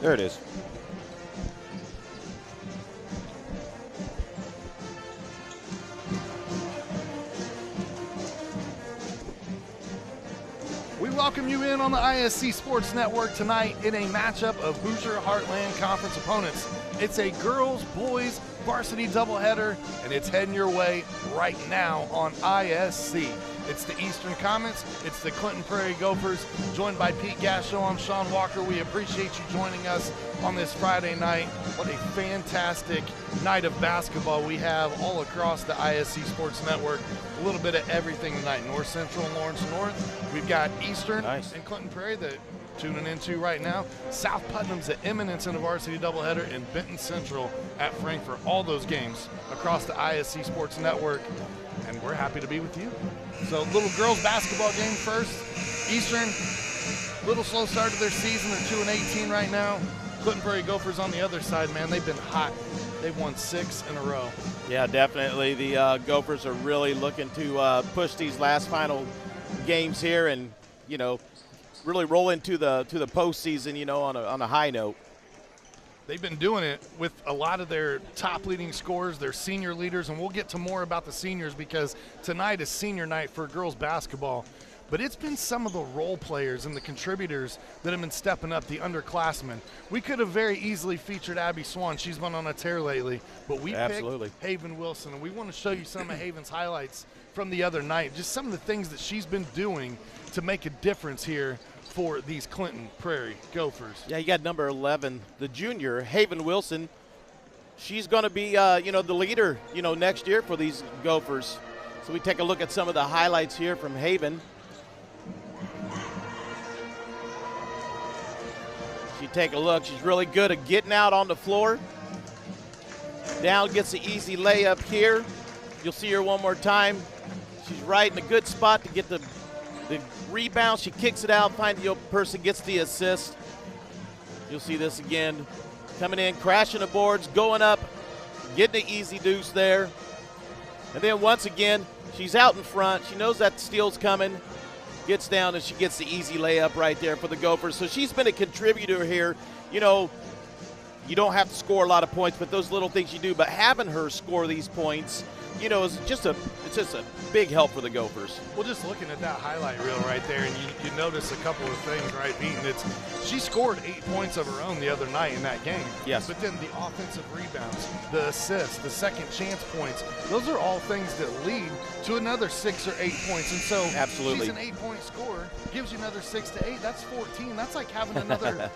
There it is. We welcome you in on the ISC Sports Network tonight in a matchup of Hoosier Heartland Conference opponents. It's a girls-boys varsity doubleheader, and it's heading your way right now on ISC. It's the Eastern Comets, it's the Clinton Prairie Gophers, joined by Pete Gasho. I'm Sean Walker. We appreciate you joining us on this Friday night. What a fantastic night of basketball we have all across the ISC Sports Network. A little bit of everything tonight. North Central and Lawrence North. We've got Eastern and Clinton Prairie that tuning into right now. South Putnam's at Eminence in a varsity doubleheader, and Benton Central at Frankfort. All those games across the ISC Sports Network, and we're happy to be with you. So, little girls basketball game first. Eastern, little slow start to their season. They're 2-18 right now. Clinton Prairie Gophers on the other side, man, they've been hot They've won 6 in a row. Yeah, definitely. The Gophers are really looking to push these last final games here, and really roll into the postseason, on a high note. They've been doing it with a lot of their top leading scorers, their senior leaders, and we'll get to more about the seniors because tonight is senior night for girls basketball. But it's been some of the role players and the contributors that have been stepping up, the underclassmen. We could have very easily featured Abby Swan. She's been on a tear lately. But we picked Haven Wilson, and we want to show you some of Haven's highlights from the other night, just some of the things that she's been doing to make a difference here for these Clinton Prairie Gophers. Yeah, you got number 11, the junior, Haven Wilson. She's going to be, the leader, next year for these Gophers. So we take a look at some of the highlights here from Haven. You take a look, she's really good at getting out on the floor. Down, gets the easy layup here. You'll see her one more time. She's right in a good spot to get the rebound. She kicks it out, finds the open person, gets the assist. You'll see this again. Coming in, crashing the boards, going up, getting the easy deuce there. And then once again, she's out in front. She knows that steal's coming. Gets down and she gets the easy layup right there for the Gophers. So she's been a contributor here. You don't have to score a lot of points, but those little things you do. But having her score these points, is just a big help for the Gophers. Well, just looking at that highlight reel right there, and you notice a couple of things, right, Beaton? She scored 8 points of her own the other night in that game. Yes. But then the offensive rebounds, the assists, the second chance points, those are all things that lead to another 6 or 8 points. And so absolutely, she's an 8-point scorer, gives you another 6 to 8. That's 14. That's like having another,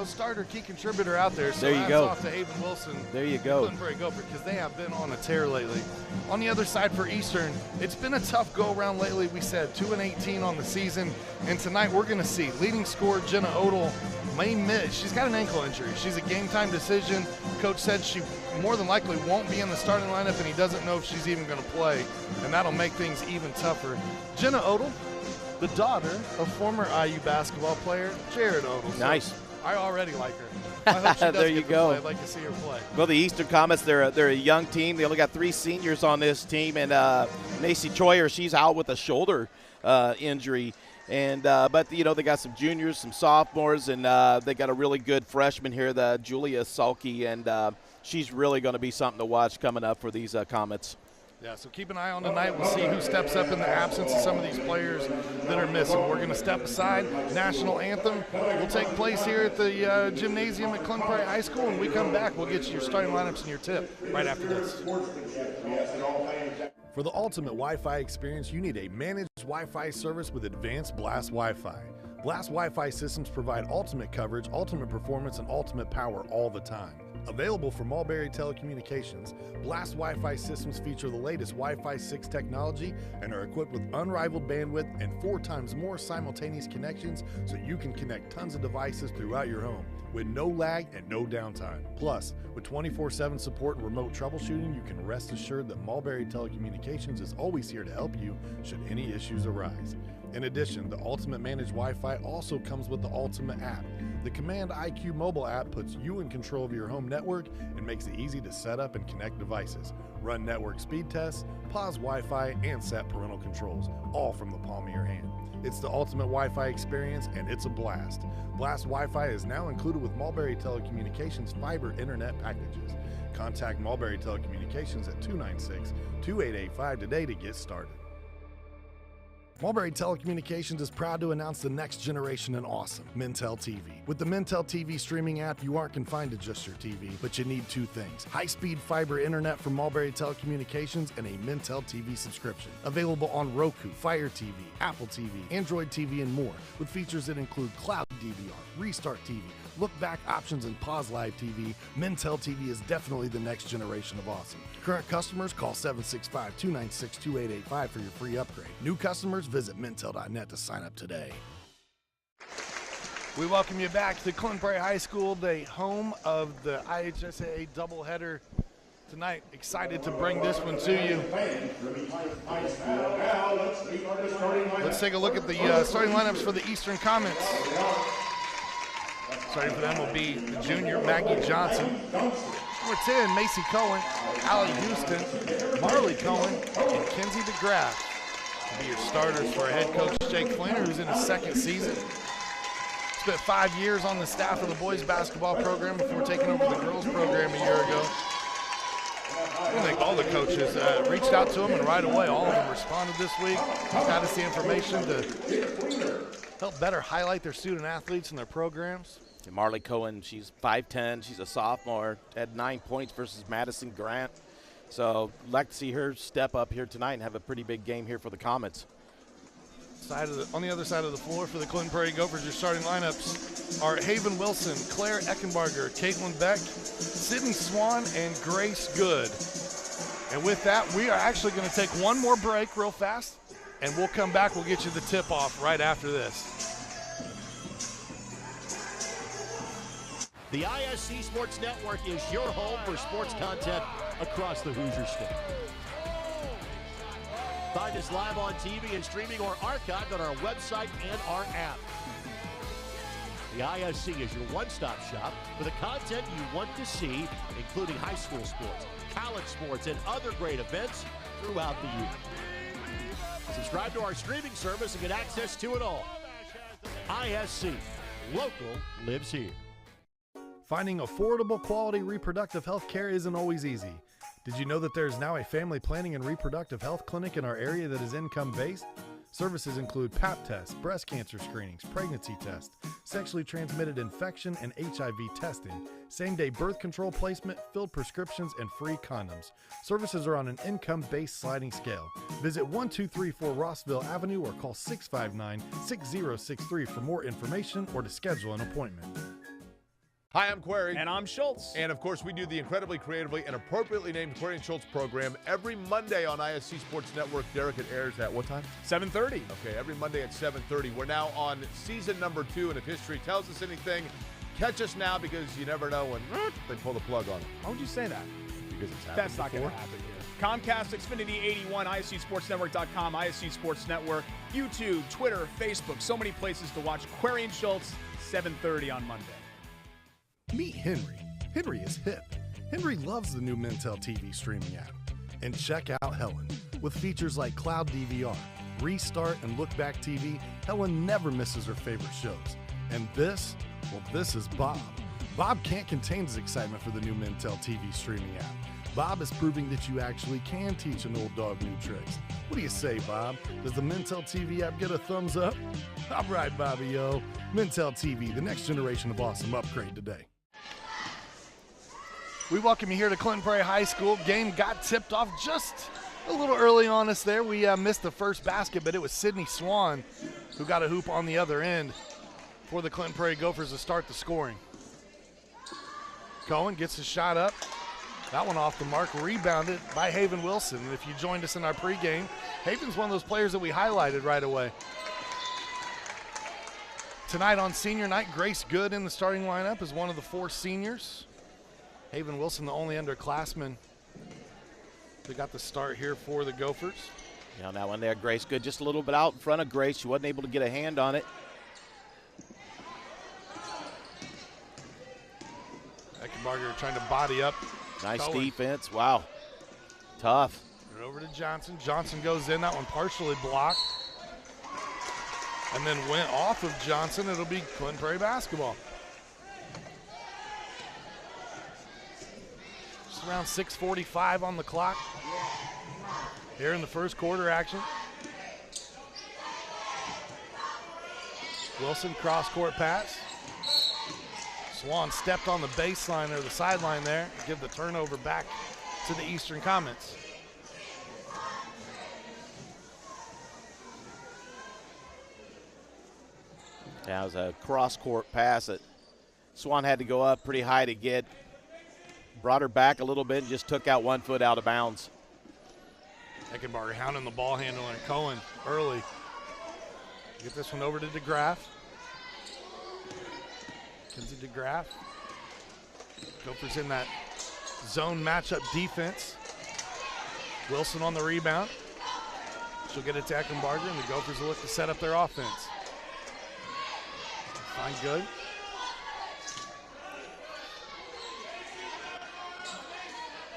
starter key contributor out there. So there you go. Off to Haven Wilson. There you go. Clinton Prairie Gopher, because they have been on a tear lately. On the other side for Eastern, it's been a tough go-around lately. We said 2-18 on the season, and tonight we're going to see leading scorer Jenna Odell may miss. She's got an ankle injury. She's a game-time decision. Coach said she more than likely won't be in the starting lineup, and he doesn't know if she's even going to play, and that'll make things even tougher. Jenna Odell, the daughter of former IU basketball player Jared Odell. Nice. So I already like her. I hope she does there you go. I'd like to see her play. Well, the Eastern Comets, they're a young team. They only got 3 seniors on this team, and Macy Troyer, she's out with a shoulder injury. And but they got some juniors, some sophomores, and they got a really good freshman here, the Julia Sulky, and she's really going to be something to watch coming up for these Comets. Yeah, so keep an eye on tonight. We'll see who steps up in the absence of some of these players that are missing. We're going to step aside. National anthem will take place here at the gymnasium at Clinton Prairie High School. When we come back, we'll get you your starting lineups and your tip right after this. For the ultimate Wi-Fi experience, you need a managed Wi-Fi service with advanced Blast Wi-Fi. Blast Wi-Fi systems provide ultimate coverage, ultimate performance, and ultimate power all the time. Available from Mulberry Telecommunications, Blast Wi-Fi systems feature the latest Wi-Fi 6 technology and are equipped with unrivaled bandwidth and 4 times more simultaneous connections so you can connect tons of devices throughout your home with no lag and no downtime. Plus, with 24/7 support and remote troubleshooting, you can rest assured that Mulberry Telecommunications is always here to help you should any issues arise. In addition, the Ultimate Managed Wi-Fi also comes with the Ultimate app. The Command IQ mobile app puts you in control of your home network and makes it easy to set up and connect devices, run network speed tests, pause Wi-Fi, and set parental controls, all from the palm of your hand. It's the ultimate Wi-Fi experience, and it's a blast. Blast Wi-Fi is now included with Mulberry Telecommunications fiber internet packages. Contact Mulberry Telecommunications at 296-2885 today to get started. Mulberry Telecommunications is proud to announce the next generation in awesome, Mintel TV. With the Mintel TV streaming app, you aren't confined to just your TV, but you need 2 things: high-speed fiber internet from Mulberry Telecommunications and a Mintel TV subscription. Available on Roku, Fire TV, Apple TV, Android TV, and more, with features that include Cloud DVR, Restart TV, look-back options, and pause live TV. Mintel TV is definitely the next generation of awesome. Current customers, call 765-296-2885 for your free upgrade. New customers, visit Mintel.net to sign up today. We welcome you back to Clinton Prairie High School, the home of the IHSAA doubleheader tonight. Excited to bring this one to you. Let's take a look at the starting lineups for the Eastern Comets. Starting for them will be the junior, Maggie Johnson. Number 10, Macy Cohen, Allie Houston, Marley Cohen, and Kenzie DeGraff will be your starters for head coach Jake Flanner, who's in his second season. Spent 5 years on the staff of the boys basketball program before taking over the girls program a year ago. I think all the coaches reached out to him, and right away all of them responded this week. Got us the information to help better highlight their student athletes and their programs. And Marley Cohen, she's 5'10", she's a sophomore, had 9 points versus Madison Grant. So I'd like to see her step up here tonight and have a pretty big game here for the Comets. On the other side of the floor for the Clinton Prairie Gophers, your starting lineups are Haven Wilson, Claire Eckenbarger, Caitlin Beck, Sydney Swan, and Grace Good. And with that, we are actually going to take one more break real fast, and we'll come back. We'll get you the tip-off right after this. The ISC Sports Network is your home for sports content across the Hoosier State. Find us live on TV and streaming or archived on our website and our app. The ISC is your one-stop shop for the content you want to see, including high school sports, college sports, and other great events throughout the year. Subscribe to our streaming service and get access to it all. ISC, local lives here. Finding affordable, quality reproductive health care isn't always easy. Did you know that there is now a family planning and reproductive health clinic in our area that is income-based? Services include Pap tests, breast cancer screenings, pregnancy tests, sexually transmitted infection and HIV testing, same-day birth control placement, filled prescriptions, and free condoms. Services are on an income-based sliding scale. Visit 1234 Rossville Avenue or call 659-6063 for more information or to schedule an appointment. Hi, I'm Query. And I'm Schultz. And of course, we do the incredibly creatively and appropriately named Query and Schultz program every Monday on ISC Sports Network. Derek, it airs at what time? 7:30. Okay, every Monday at 7:30. We're now on season number 2, and if history tells us anything, catch us now because you never know when they pull the plug on it. Why would you say that? Because it's happened That's not going to happen here. Comcast, Xfinity 81, ISCSportsNetwork.com, ISC Sports Network, YouTube, Twitter, Facebook, so many places to watch Query and Schultz, 7:30 on Monday. Meet Henry. Henry is hip. Henry loves the new Mintel TV streaming app. And check out Helen. With features like Cloud DVR, Restart, and Look Back TV, Helen never misses her favorite shows. And this? Well, this is Bob. Bob can't contain his excitement for the new Mintel TV streaming app. Bob is proving that you actually can teach an old dog new tricks. What do you say, Bob? Does the Mintel TV app get a thumbs up? All right, Bobby, yo. Mintel TV, the next generation of awesome, upgrade today. We welcome you here to Clinton Prairie High School. Game got tipped off just a little early on us there. We missed the first basket, but it was Sydney Swan who got a hoop on the other end for the Clinton Prairie Gophers to start the scoring. Cohen gets his shot up. That one off the mark, rebounded by Haven Wilson. And if you joined us in our pregame, Haven's one of those players that we highlighted right away. Tonight on senior night, Grace Good in the starting lineup is one of the 4 seniors. Haven Wilson, the only underclassman. They got the start here for the Gophers. Yeah, on that one there, Grace Good just a little bit out in front of Grace. She wasn't able to get a hand on it. Eckenbarger trying to body up. Nice Cohen. defense. Wow. Tough. And over to Johnson. Johnson goes in. That one partially blocked. And then went off of Johnson. It'll be Clinton Prairie basketball. Just around 6:45 on the clock here in the first quarter action. Wilson cross-court pass. Swan stepped on the baseline or the sideline there. Give the turnover back to the Eastern Comets. That was a cross-court pass that Swan had to go up pretty high to get. Brought her back a little bit and just took out 1 foot out of bounds. Eckenbarger hounding the ball handler and Cohen early. Get this one over to DeGraff. Kenzie DeGraff. Gophers in that zone matchup defense. Wilson on the rebound. She'll get it to Eckenbarger, and the Gophers will look to set up their offense. Find Good.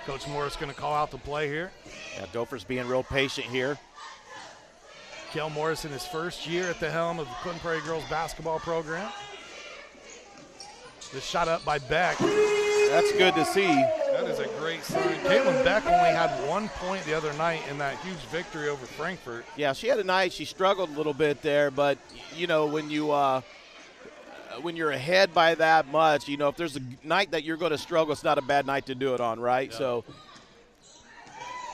Coach Morris going to call out the play here. Yeah, Gophers being real patient here. Kel Morris in his first year at the helm of the Clinton Prairie girls basketball program. This shot up by Beck. That's good to see. That is a great sign. Caitlin Beck only had 1 point the other night in that huge victory over Frankfort. Yeah, she had a night. She struggled a little bit there, but you know when you're ahead by that much, you know if there's a night that you're going to struggle, it's not a bad night to do it on, right? Yeah. So.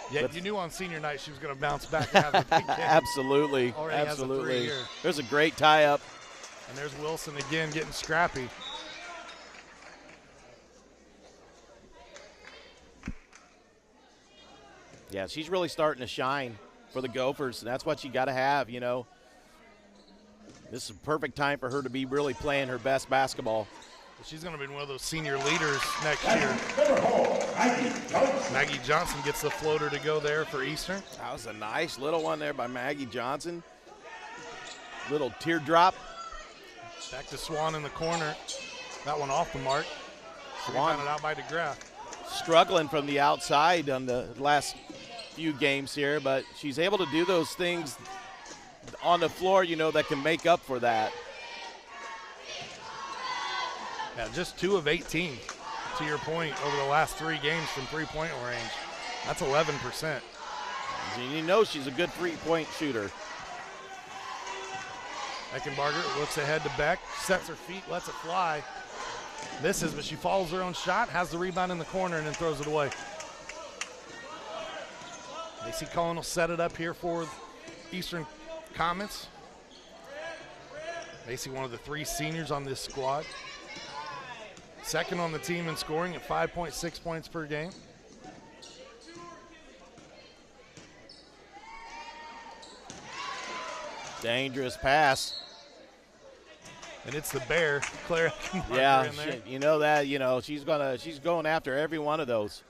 Yeah, you knew on senior night she was going to bounce back and have a big game. Absolutely, Already absolutely. Has a 3 here. There's a great tie-up. And there's Wilson again getting scrappy. Yeah, she's really starting to shine for the Gophers, and that's what you got to have, you know. This is a perfect time for her to be really playing her best basketball. She's going to be one of those senior leaders next year. Maggie Johnson gets the floater to go there for Eastern. That was a nice little one there by Maggie Johnson. Little teardrop. Back to Swan in the corner. That one off the mark. Swan Rebounded out by DeGraff. struggling from the outside on the last few games here, but she's able to do those things on the floor, you know, that can make up for that. Yeah, just 2 of 18, to your point, over the last 3 games from three-point range. That's 11%. And you know she's a good three-point shooter. Eckenbarger looks ahead to Beck, sets her feet, lets it fly. Misses, but she follows her own shot, has the rebound in the corner, and then throws it away. Macy Cohen will set it up here for Eastern Comets. Macy, one of the 3 seniors on this squad. Second on the team in scoring at 5.6 points per game. Dangerous pass. And it's the Bear, Claire Eckenbarger, Yeah, in there. you know that. You know she's going after every one of those.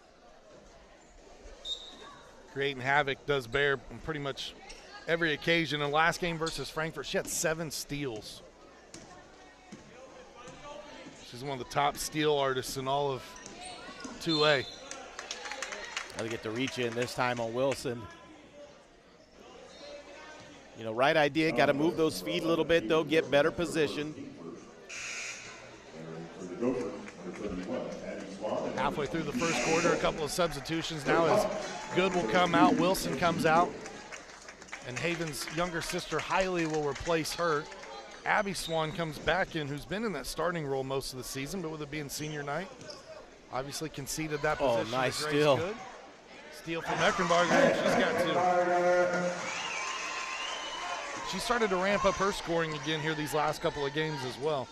Creating havoc does Bear on pretty much every occasion. In the last game versus Frankfort, she had 7 steals. She's one of the top steal artists in all of 2A. Got to get the reach in this time on Wilson. You know, right idea. Got to move those feet a little bit, though. Get better position. Halfway through the first quarter, a couple of substitutions now as Good will come out, Wilson comes out, and Haven's younger sister Hiley will replace her. Abby Swan comes back in, who's been in that starting role most of the season, but with it being senior night, obviously conceded that position. Oh, nice to Grace steal. Good. Steal from Eckenbarger, and she's got 2. She started to ramp up her scoring again here these last couple of games as well.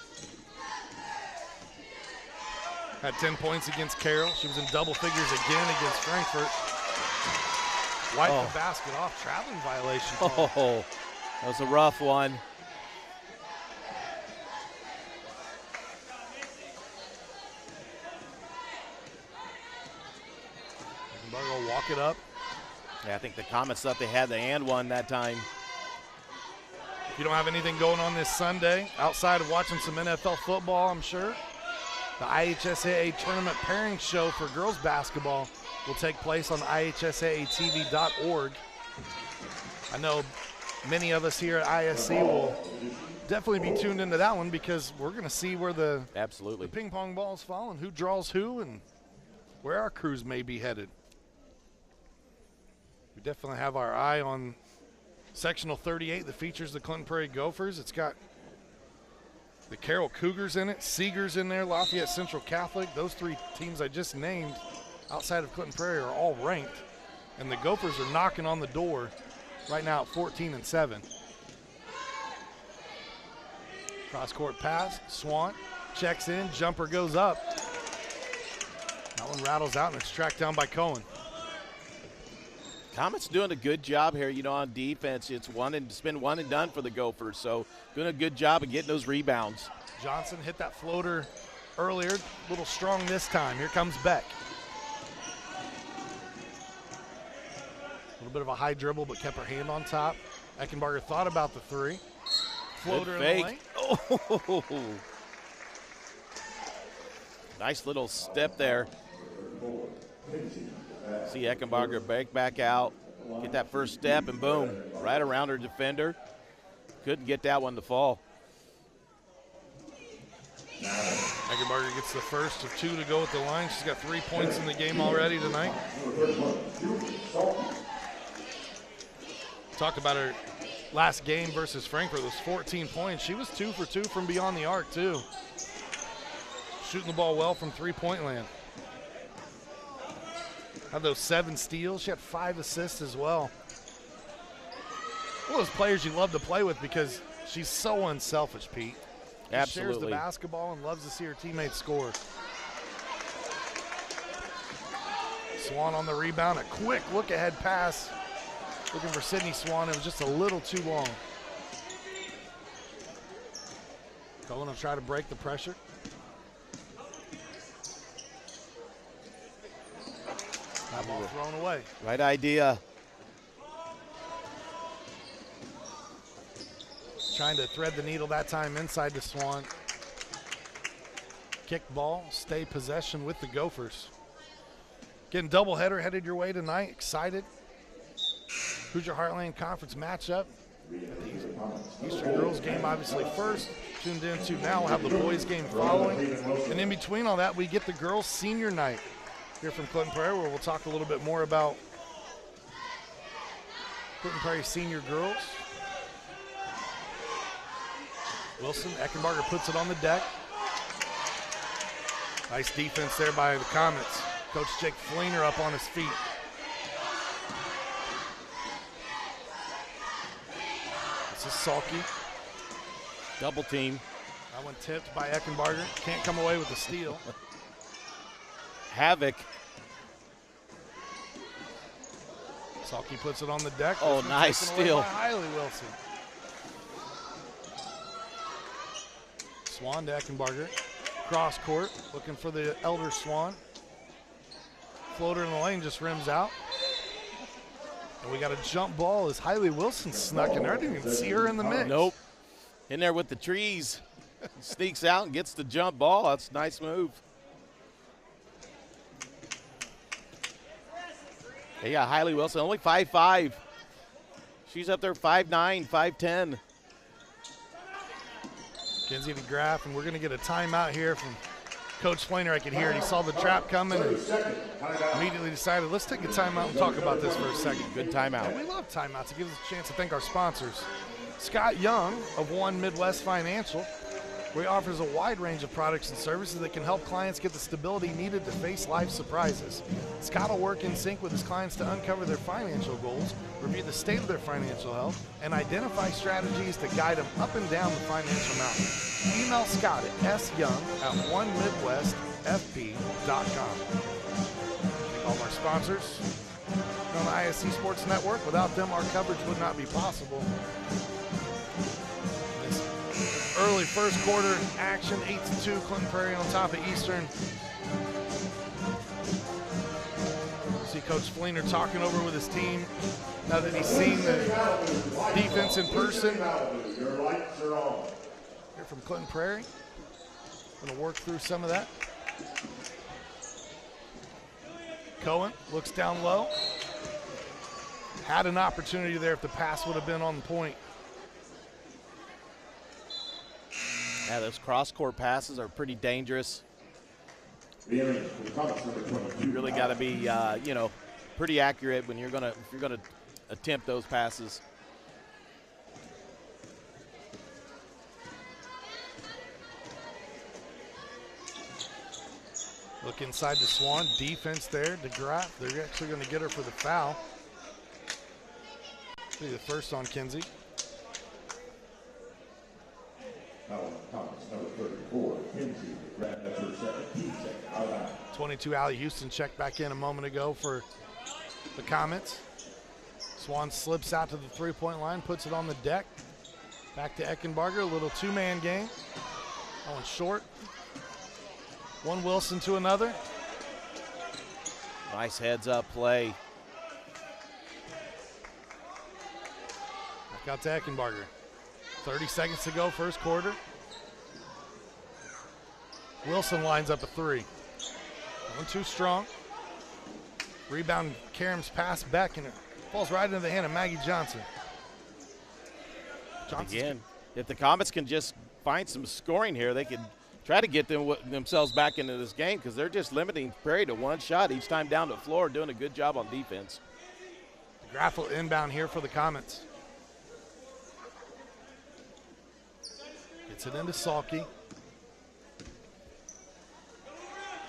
Had 10 points against Carroll. She was in double figures again against Frankfort. Wiped the basket off, traveling violation. Oh, that was a rough one. Eckenbarger will walk it up. Yeah, I think the Comets thought they had the and one that time. If you don't have anything going on this Sunday, outside of watching some NFL football, I'm sure, the IHSAA Tournament Pairing Show for girls basketball will take place on IHSAATV.org. I know many of us here at ISC will definitely be tuned into that one because we're going to see where the ping pong balls fall and who draws who and where our crews may be headed. We definitely have our eye on Sectional 38 that features the Clinton Prairie Gophers. It's got the Carroll Cougars in it, Seegers in there, Lafayette Central Catholic. Those 3 teams I just named outside of Clinton Prairie are all ranked. And the Gophers are knocking on the door right now at 14-7. Cross-court pass, Swan checks in, jumper goes up. That one rattles out and it's tracked down by Cohen. Comets doing a good job here, you know, on defense. It's been one and done for the Gophers, so doing a good job of getting those rebounds. Johnson hit that floater earlier, a little strong this time. Here comes Beck. A little bit of a high dribble, but kept her hand on top. Eckenbarger thought about the 3. Floater in the lane. Oh, nice little step there. See Eckenbarger break back out, get that first step, and boom, right around her defender. Couldn't get that one to fall. Eckenbarger gets the first of 2 to go at the line. She's got 3 points in the game already tonight. Talked about her last game versus Frankfort. It was 14 points. She was 2 for 2 from beyond the arc, too. Shooting the ball well from three-point land. Had those 7 steals. She had 5 assists as well. One of those players you love to play with because she's so unselfish, Pete. She Absolutely. shares the basketball and loves to see her teammates score. Swan on the rebound. A quick look-ahead pass. Looking for Sydney Swan. It was just a little too long. Cohen will try to break the pressure. That ball thrown away. Right idea. Trying to thread the needle that time inside to Swan. Kick ball, stay possession with the Gophers. Getting doubleheader headed your way tonight. Excited. Hoosier Heartland Conference matchup. The Eastern girls game obviously first. Tuned into now. We'll have the boys game following. And in between all that, we get the girls senior night here from Clinton Prairie, where we'll talk a little bit more about Clinton Prairie senior girls. Wilson, Eckenbarger puts it on the deck. Nice defense there by the Comets. Coach Jake Fleener up on his feet. This is Salke. Double team. That one tipped by Eckenbarger. Can't come away with the steal. Havoc. Salke puts it on the deck. Oh, This one nice taken away steal. by Hailey Wilson. Swan to Eckenbarger. Cross court, looking for the elder Swan. Floater in the lane just rims out. And we got a jump ball as Hailey Wilson snuck in there. I didn't even see her in the mix. Nope. In there with the trees. Sneaks out and gets the jump ball. That's a nice move. They got Hailey Wilson, only 5'5". She's up there 5'9", 5'10". Kinsey to Graff, and we're going to get a timeout here from Coach Fleener. I could hear it. He saw the trap coming and immediately decided, let's take a timeout and talk about this for a second. Good timeout. And we love timeouts. It gives us a chance to thank our sponsors. Scott Young of One Midwest Financial, where he offers a wide range of products and services that can help clients get the stability needed to face life surprises. Scott will work in sync with his clients to uncover their financial goals, review the state of their financial health, and identify strategies to guide them up and down the financial mountain. Email Scott at syoung@onemidwestfp.com. Thank all of our sponsors on the ISC Sports Network. Without them, our coverage would not be possible. Early first quarter action, 8-2, Clinton Prairie on top of Eastern. See Coach Fleener talking over with his team now that he's seen the defense in person. Here from Clinton Prairie. Going to work through some of that. Cohen looks down low. Had an opportunity there if the pass would have been on point. Yeah, those cross-court passes are pretty dangerous. You really got to be, pretty accurate when if you're gonna attempt those passes. Look inside to Swan. Defense there. DeGraff. They're actually going to get her for the foul. Be the first on Kinsey. 22, Allie Houston checked back in a moment ago for the Comets. Swan slips out to the three-point line, puts it on the deck. Back to Eckenbarger, a little two-man game. That one's short. One Wilson to another. Nice heads-up play. Back out to Eckenbarger. 30 seconds to go, first quarter. Wilson lines up a three. One too strong. Rebound, Karam's pass back, and it falls right into the hand of Maggie Johnson. Again, if the Comets can just find some scoring here, they can try to get themselves back into this game, because they're just limiting Prairie to one shot each time down the floor, doing a good job on defense. Graffel inbound here for the Comets. Gets it into Salke.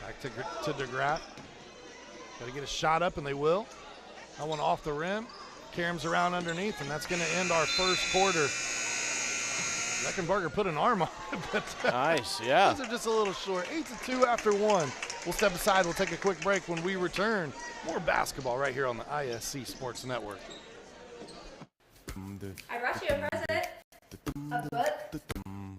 Back to DeGraff. Got to get a shot up, and they will. That one off the rim. Karam's around underneath, and that's going to end our first quarter. Eckenbarger put an arm on it, but nice, yeah. Those are just a little short. 8-2 after one. We'll step aside. We'll take a quick break. When we return, more basketball right here on the ISC Sports Network. I brought you a present. A book.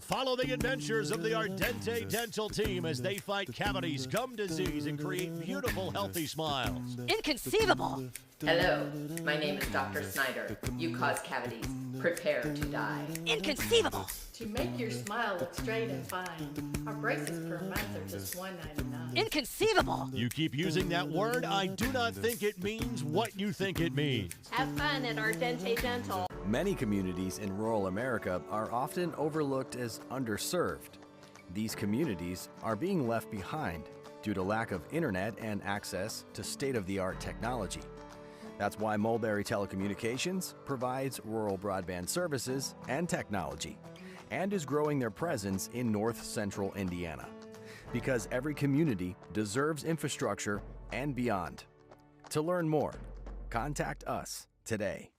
Follow the adventures of the Ardente Dental team as they fight cavities, gum disease, and create beautiful, healthy smiles. Inconceivable! Hello, my name is Dr. Snyder. You cause cavities. Prepare to die. Inconceivable! To make your smile look straight and fine, our braces per month are just $1.99. Inconceivable! You keep using that word, I do not think it means what you think it means. Have fun at Ardente Dental. Many communities in rural America are often overlooked as underserved. These communities are being left behind due to lack of internet and access to state-of-the-art technology. That's why Mulberry Telecommunications provides rural broadband services and technology, and is growing their presence in north central Indiana. Because every community deserves infrastructure and beyond. To learn more, contact us today.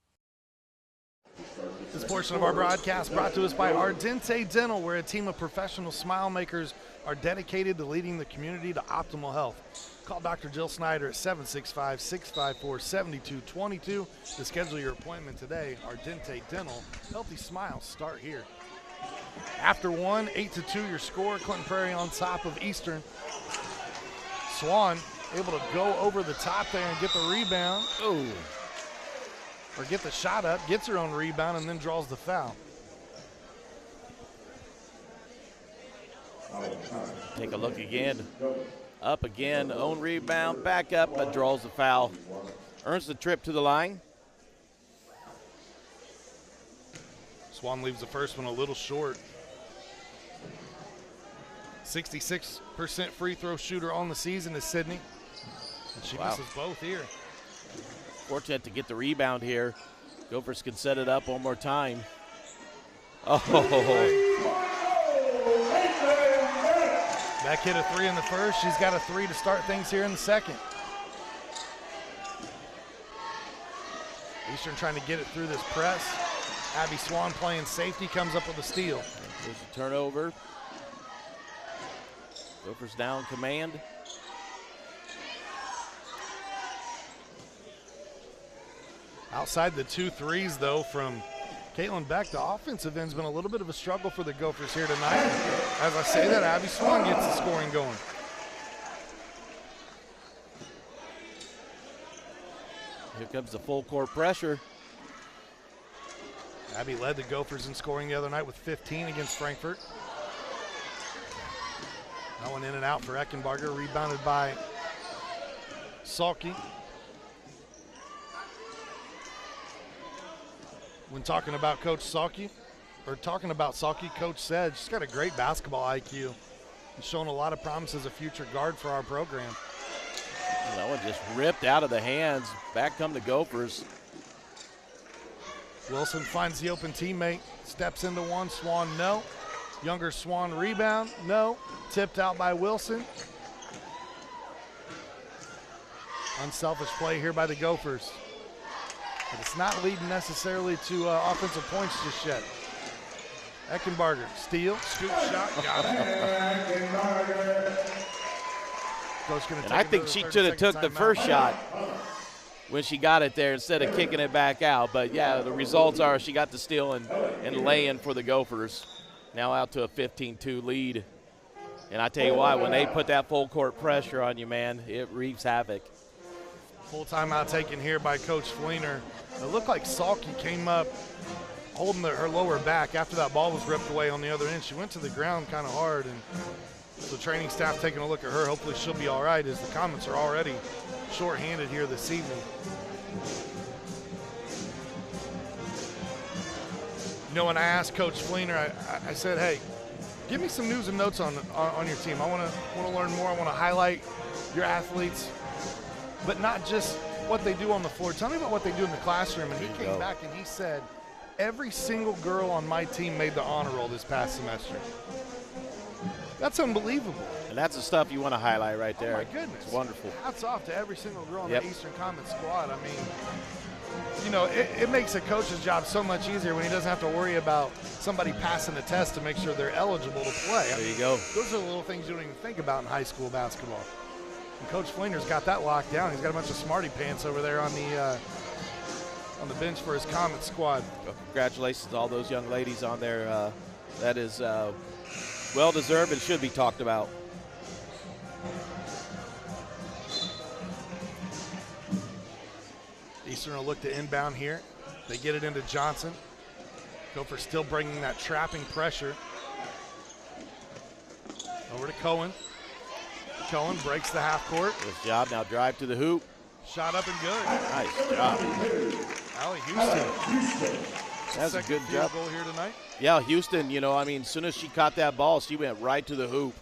This portion of our broadcast brought to us by Ardente Dental, where a team of professional smile makers are dedicated to leading the community to optimal health. Call Dr. Jill Snyder at 765-654-7222 to schedule your appointment today. Ardente Dental, healthy smiles start here. After one, 8-2 your score. Clinton Prairie on top of Eastern. Swan able to go over the top there and get the rebound. Oh. Or get the shot up, gets her own rebound, and then draws the foul. Take a look again. Up again, own rebound, back up, but draws the foul. Earns the trip to the line. Swan leaves the first one a little short. 66% free throw shooter on the season is Sydney. And she misses both here. Fortunate to get the rebound here. Gophers can set it up one more time. Oh. Beck hit a three in the first. She's got a three to start things here in the second. Eastern trying to get it through this press. Abby Swan playing safety, comes up with a steal. There's a turnover. Gophers down command. Outside the 2 threes, though, from Caitlin Beck, the offensive end's been a little bit of a struggle for the Gophers here tonight. As I say that, Abby Swan gets the scoring going. Here comes the full court pressure. Abby led the Gophers in scoring the other night with 15 against Frankfort. That one in and out for Eckenbarger, rebounded by Salke. When talking about Coach Salke, Coach said she's got a great basketball IQ and shown a lot of promise as a future guard for our program. Well, that one just ripped out of the hands. Back come the Gophers. Wilson finds the open teammate, steps into one. Swan, no. Younger Swan rebound, no. Tipped out by Wilson. Unselfish play here by the Gophers. But it's not leading necessarily to offensive points just yet. Eckenbarger, steal, scoop shot, got it. And I think she should have took the first shot when she got it there instead of kicking it back out. But, yeah, the results are she got the steal and lay-in for the Gophers. Now out to a 15-2 lead. And I tell you what, when they put that full court pressure on you, man, it wreaks havoc. Full timeout taken here by Coach Fleener. It looked like Salke came up holding her lower back after that ball was ripped away on the other end. She went to the ground kind of hard, and the training staff taking a look at her. Hopefully she'll be all right, as the Comets are already shorthanded here this evening. You know, when I asked Coach Fleener, I said, hey, give me some news and notes on your team. I want to learn more. I want to highlight your athletes, but not just what they do on the floor. Tell me about what they do in the classroom. And he came back and he said, every single girl on my team made the honor roll this past semester. That's unbelievable. And that's the stuff you want to highlight right there. Oh, my goodness. It's wonderful. Hats off to every single girl on the Eastern Comets squad. I mean, you know, it makes a coach's job so much easier when he doesn't have to worry about somebody passing a test to make sure they're eligible to play. There you go. Those are the little things you don't even think about in high school basketball. And Coach Fleener's got that locked down. He's got a bunch of smarty pants over there on the bench for his Comet squad. Well, congratulations to all those young ladies on there. That is well-deserved and should be talked about. Eastern will look to inbound here. They get it into Johnson. Gophers still bringing that trapping pressure. Over to Cohen. Cohen breaks the half court. Good job. Now drive to the hoop. Shot up and good. Nice job. Allie Houston. That's a good job. Goal here tonight. Yeah, Houston, you know, I mean, as soon as she caught that ball, she went right to the hoop.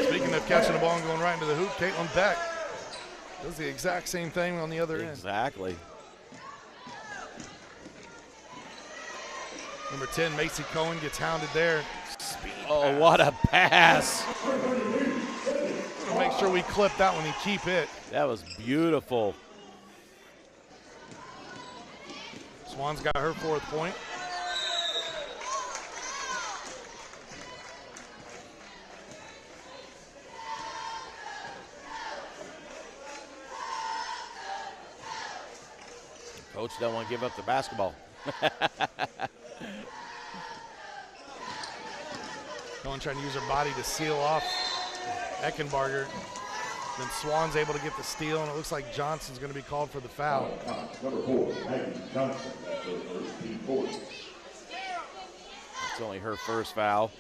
Speaking of catching the ball and going right into the hoop, Caitlin Beck does the exact same thing on the other end. Exactly. Number 10, Macy Cohen gets hounded there. Speed pass. What a pass. We'll make sure we clip that one and keep it. That was beautiful. Swan's got her 4th point. Coach doesn't want to give up the basketball. Cohen trying to use her body to seal off Eckenbarger. Then Swan's able to get the steal, and it looks like Johnson's going to be called for the foul. Number 4, Maggie Johnson. That's her first team 4. It's only her first foul.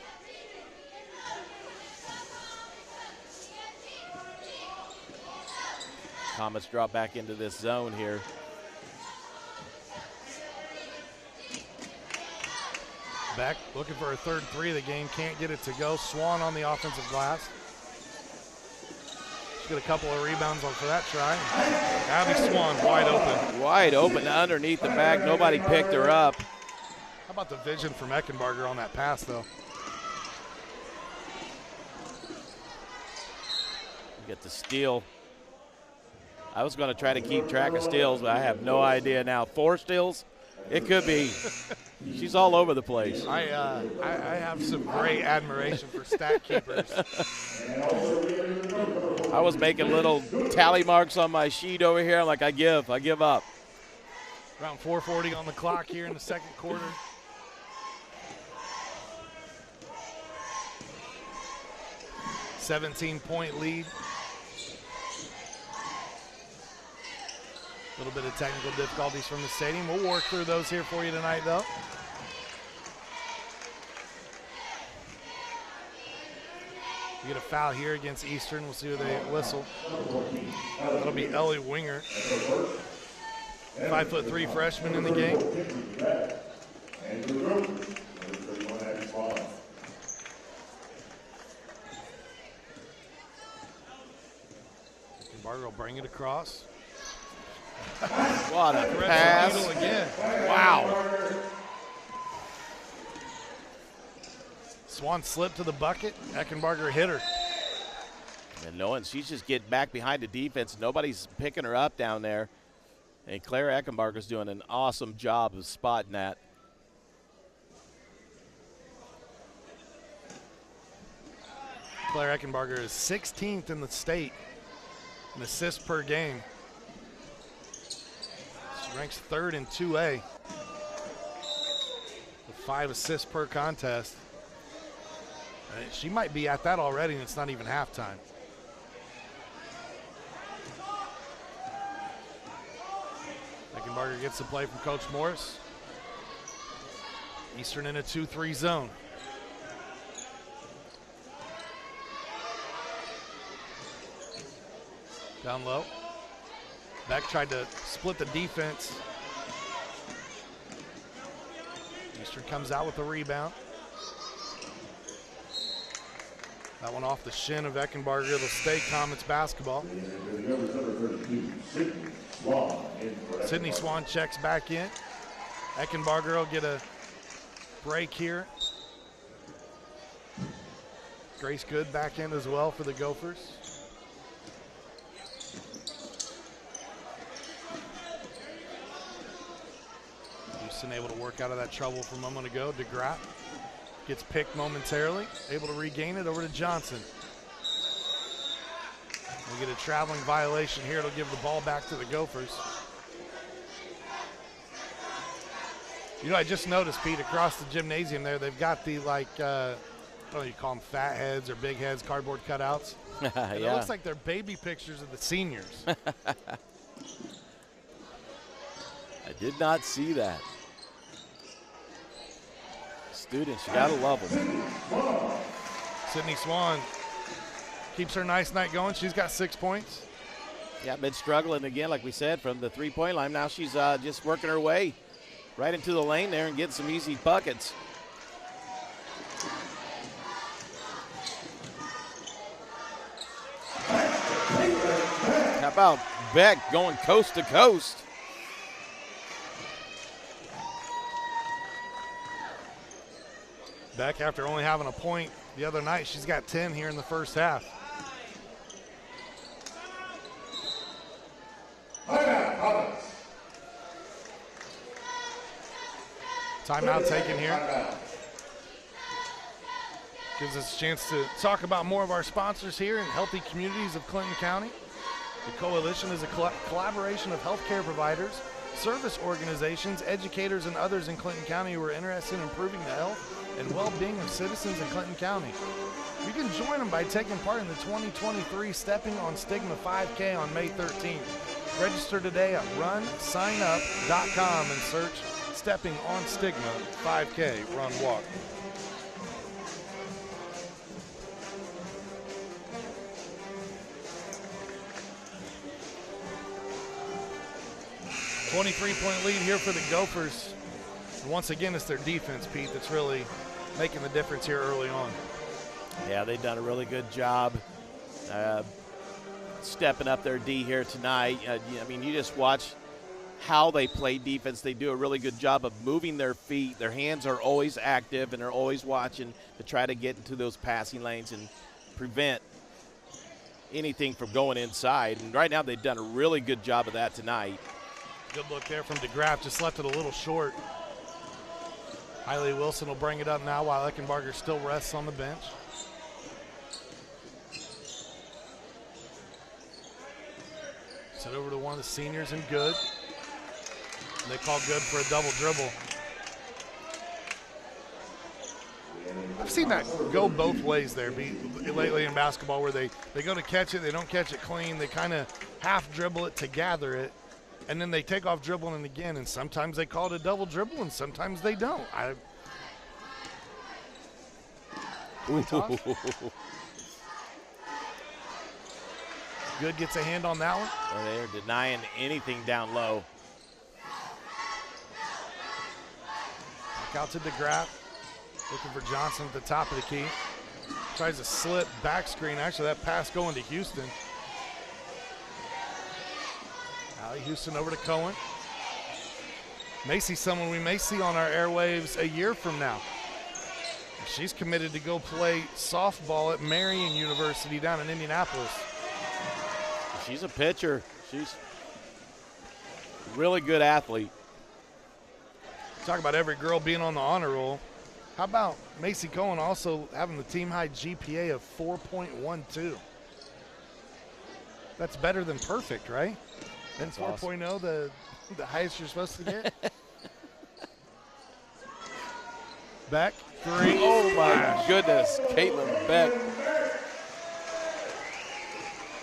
Comets drop back into this zone here. Beck looking for her 3rd three of the game, can't get it to go. Swan on the offensive glass. She's got a couple of rebounds on for that try. Abby Swan wide open. Wide open underneath the bag. Nobody picked her up. How about the vision from Eckenbarger on that pass, though? Get the steal. I was going to try to keep track of steals, but I have no idea now. 4 steals? It could be. She's all over the place. I have some great admiration for stat keepers. I was making little tally marks on my sheet over here. I'm like, I give up. Around 4:40 on the clock here in the 2nd quarter. $17-point lead. A little bit of technical difficulties from the stadium. We'll work through those here for you tonight, though. We get a foul here against Eastern. We'll see who they whistle. That'll be Ellie Winger. 5'3" freshman in the game. Barger will bring it across. What a pass. Again. Wow. Swan slipped to the bucket. Eckenbarger hit her. And knowing she's just getting back behind the defense. Nobody's picking her up down there. And Claire Eckenbarger's doing an awesome job of spotting that. Claire Eckenbarger is 16th in the state in assists per game. She ranks 3rd in 2A with 5 assists per contest. She might be at that already, and it's not even halftime. Eckenbarger gets the play from Coach Morris. Eastern in a 2-3 zone. Down low. Beck tried to split the defense. Eastern comes out with the rebound. That one off the shin of Eckenbarger. It'll stay Comets basketball. Sydney Swan checks back in. Eckenbarger will get a break here. Grace Good back in as well for the Gophers. Houston able to work out of that trouble from a moment ago. DeGraff gets picked momentarily, able to regain it over to Johnson. We'll get a traveling violation here. It'll give the ball back to the Gophers. You know, I just noticed, Pete, across the gymnasium there, they've got the, like, I don't know, you call them fat heads or big heads, cardboard cutouts. And it looks like they're baby pictures of the seniors. I did not see that. Students, you gotta love them. Sydney Swan keeps her nice night going. She's got 6 points. Yeah, been struggling again, like we said, from the three-point line. Now she's just working her way right into the lane there and getting some easy buckets. How about Beck going coast to coast? Beck, after only having a point the other night, she's got 10 here in the first half. Timeout taken here. Gives us a chance to talk about more of our sponsors here in Healthy Communities of Clinton County. The Coalition is a collaboration of healthcare providers, service organizations, educators, and others in Clinton County who are interested in improving the health and well-being of citizens in Clinton County. You can join them by taking part in the 2023 Stepping on Stigma 5K on May 13th. Register today at runsignup.com and search Stepping on Stigma 5K Run Walk. .3 lead here for the Gophers. And once again, it's their defense, Pete, that's really making the difference here early on. Yeah, they've done a really good job stepping up their D here tonight. I mean, you just watch how they play defense. They do a really good job of moving their feet. Their hands are always active, and they're always watching to try to get into those passing lanes and prevent anything from going inside. And right now, they've done a really good job of that tonight. Good look there from DeGraff, just left it a little short. Hailey Wilson will bring it up now while Eckenbarger still rests on the bench. Set over to one of the seniors and Good. And they call Good for a double dribble. I've seen that go both ways there lately in basketball, where they go to catch it, they don't catch it clean, they kind of half dribble it to gather it, and then they take off dribbling it again, and sometimes they call it a double dribble and sometimes they don't. Good gets a hand on that one. Well, they're denying anything down low. Back out to DeGraff. Looking for Johnson at the top of the key. Tries to slip back screen. Actually, that pass going to Houston. Allie Houston over to Cohen. Macy's someone we may see on our airwaves a year from now. She's committed to go play softball at Marion University down in Indianapolis. She's a pitcher. She's a really good athlete. Talk about every girl being on the honor roll. How about Macy Cohen also having the team-high GPA of 4.12? That's better than perfect, right? Then 4.0, awesome. the highest you're supposed to get? Beck, three. Oh, my goodness. Caitlin Beck.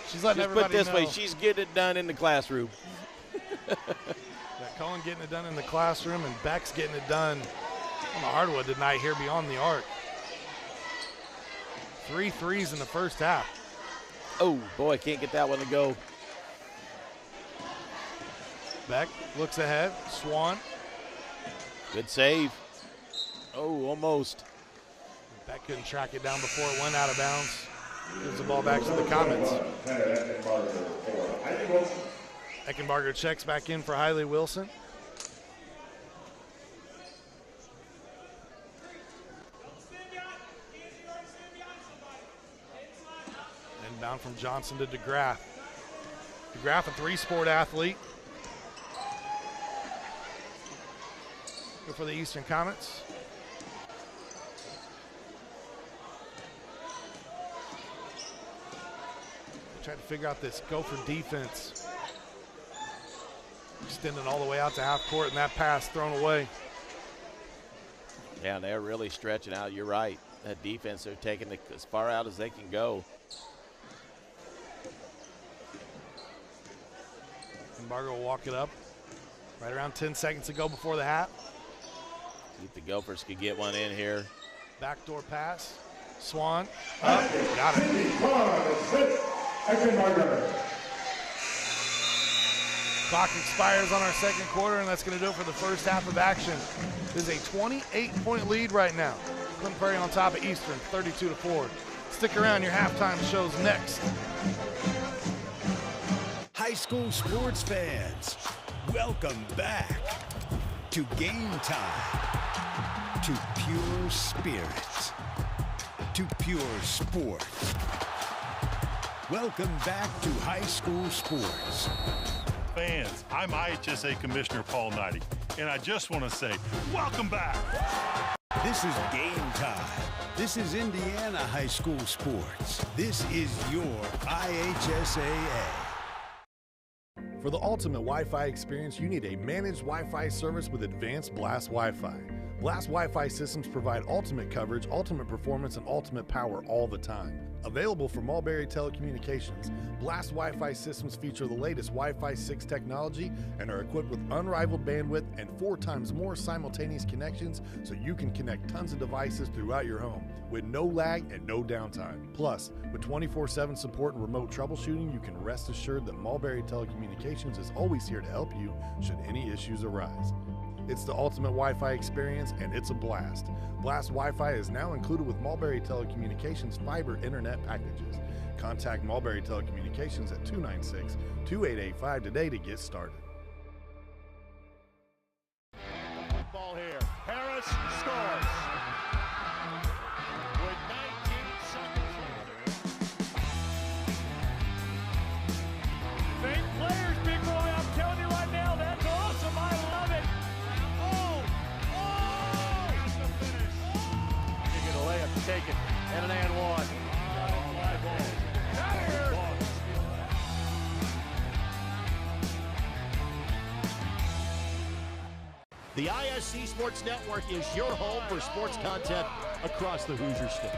She's letting Just everybody put this know. way, she's getting it done in the classroom. Cohen getting it done in the classroom, and Beck's getting it done on the hardwood tonight here beyond the arc. 3 threes in the first half. Oh, boy, can't get that one to go. Beck looks ahead. Swan. Good save. Oh, almost. Beck couldn't track it down before it went out of bounds. Gives the ball back to the Comets. Eckenbarger checks back in for Hiley Wilson. Inbound from Johnson to DeGraff. DeGraff, a three-sport athlete. Good for the Eastern Comets. Trying to figure out this Gopher defense. Extending all the way out to half court, and that pass thrown away. Yeah, they're really stretching out. You're right. That defense, they're taking it as far out as they can go. Embargo will walk it up. Right around 10 seconds to go before the half. See if the Gophers could get one in here. Backdoor pass. Swan. Up. Got it. Clock expires on our second quarter, and that's going to do it for the first half of action. There's a 28-point lead right now. Clinton Prairie on top of Eastern, 32-4. Stick around, your halftime show's next. High school sports fans, welcome back to Game Time, to pure spirit, to pure sports. Welcome back to high school sports. Fans, I'm IHSAA Commissioner Paul Knighty, and I just want to say, welcome back. This is Game Time. This is Indiana high school sports. This is your IHSAA. For the ultimate Wi-Fi experience, you need a managed Wi-Fi service with advanced Blast Wi-Fi. Blast Wi-Fi systems provide ultimate coverage, ultimate performance, and ultimate power all the time. Available from Mulberry Telecommunications, Blast Wi-Fi systems feature the latest Wi-Fi 6 technology and are equipped with unrivaled bandwidth and 4 times more simultaneous connections, so you can connect tons of devices throughout your home with no lag and no downtime. Plus, with 24/7 support and remote troubleshooting, you can rest assured that Mulberry Telecommunications is always here to help you should any issues arise. It's the ultimate Wi-Fi experience, and it's a blast. Blast Wi-Fi is now included with Mulberry Telecommunications fiber internet packages. Contact Mulberry Telecommunications at 296-2885 today to get started. Ball here. Harris scores. With 19 seconds left. Fake players, big boy. I'm telling you right now, that's awesome. I love it. You get a layup to take it, and an and one. The ISC Sports Network is your home for sports content across the Hoosier State.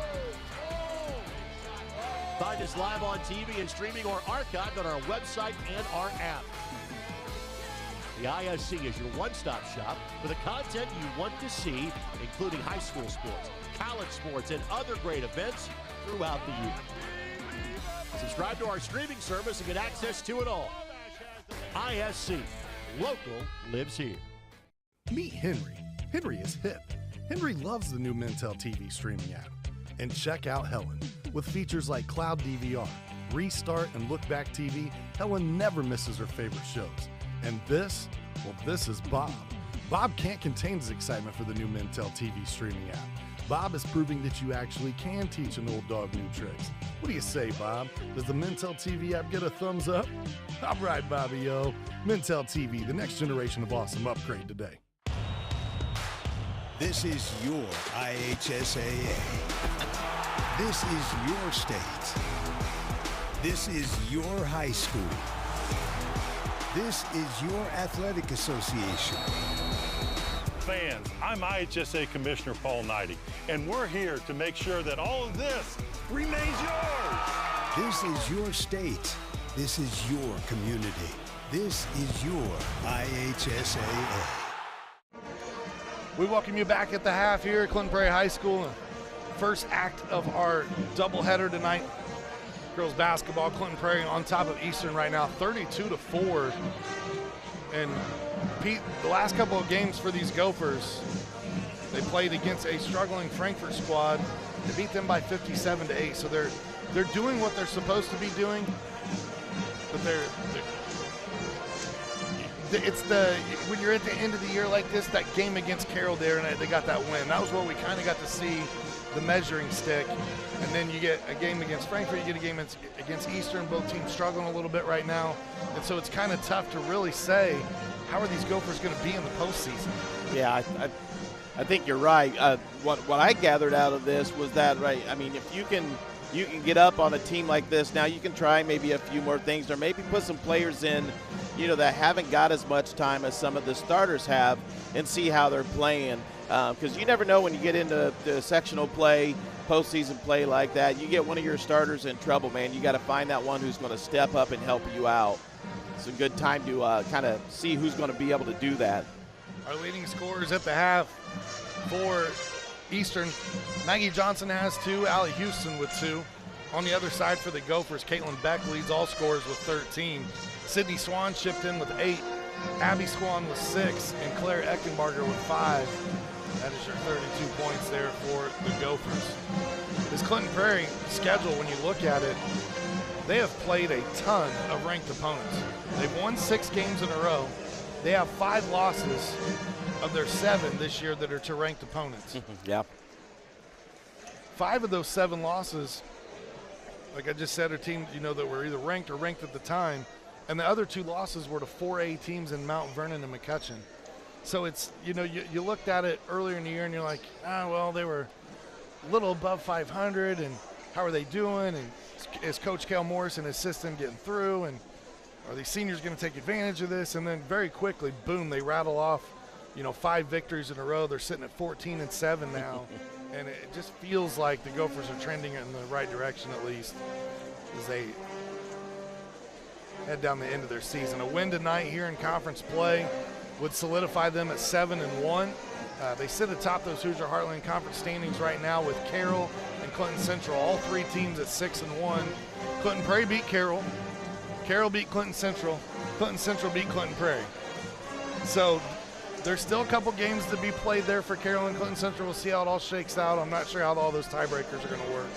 Find us live on TV and streaming or archived on our website and our app. The ISC is your one-stop shop for the content you want to see, including high school sports, college sports, and other great events throughout the year. Subscribe to our streaming service and get access to it all. ISC, local lives here. Meet Henry. Henry is hip. Henry loves the new Mintel TV streaming app. And check out Helen. With features like Cloud DVR, Restart, and Look Back TV, Helen never misses her favorite shows. And this? Well, this is Bob. Bob can't contain his excitement for the new Mintel TV streaming app. Bob is proving that you actually can teach an old dog new tricks. What do you say, Bob? Does the Mintel TV app get a thumbs up? All right, Bobby, yo. Mintel TV, the next generation of awesome, upgrade today. This is your IHSAA. This is your state. This is your high school. This is your athletic association. Fans, I'm IHSAA Commissioner Paul Knighty, and we're here to make sure that all of this remains yours. This is your state. This is your community. This is your IHSAA. We welcome you back at the half here at Clinton Prairie High School. First act of our doubleheader tonight. Girls basketball, Clinton Prairie on top of Eastern right now, 32-4. And Pete, the last couple of games for these Gophers, they played against a struggling Frankfort squad. They beat them by 57-8. So they're doing what they're supposed to be doing, but it's when you're at the end of the year like this, that game against Carroll there, and they got that win. That was where we kind of got to see the measuring stick. And then you get a game against Frankfort, you get a game against Eastern. Both teams struggling a little bit right now, and so it's kind of tough to really say how are these Gophers going to be in the postseason. Yeah, I think you're right. What I gathered out of this was that, right, I mean, if you can get up on a team like this, now you can try maybe a few more things, or maybe put some players in, that haven't got as much time as some of the starters have, and see how they're playing. Because you never know when you get into the sectional play, postseason play like that, you get one of your starters in trouble, man. You got to find that one who's going to step up and help you out. It's a good time to kind of see who's going to be able to do that. Our leading scorers at the half for Eastern, Maggie Johnson has 2, Allie Houston with 2. On the other side for the Gophers, Caitlin Beck leads all scorers with 13. Sydney Swan chipped in with 8. Abby Swan with 6, and Claire Eckenbarger with 5. That is your 32 points there for the Gophers. This Clinton Prairie schedule, when you look at it, they have played a ton of ranked opponents. They've won 6 games in a row. They have 5 losses of their 7 this year that are to ranked opponents. Yeah. 5 of those 7 losses, like I just said, are teams that were either ranked or ranked at the time, and the other 2 losses were to 4A teams in Mount Vernon and McCutcheon. So it's, you looked at it earlier in the year and you're like, well, they were a little above 500, and how are they doing? And is Coach Cal Morris and his system getting through? And are these seniors going to take advantage of this? And then very quickly, boom, they rattle off, 5 victories in a row. They're sitting at 14-7 now. And it just feels like the Gophers are trending in the right direction, at least, as they head down the end of their season. A win tonight here in conference play would solidify them at 7-1. They sit atop those Hoosier Heartland Conference standings right now with Carroll and Clinton Central, all 3 teams at 6-1. Clinton Prairie beat Carroll. Carroll beat Clinton Central. Clinton Central beat Clinton Prairie. So there's still a couple games to be played there for Carroll and Clinton Central. We'll see how it all shakes out. I'm not sure how all those tiebreakers are going to work.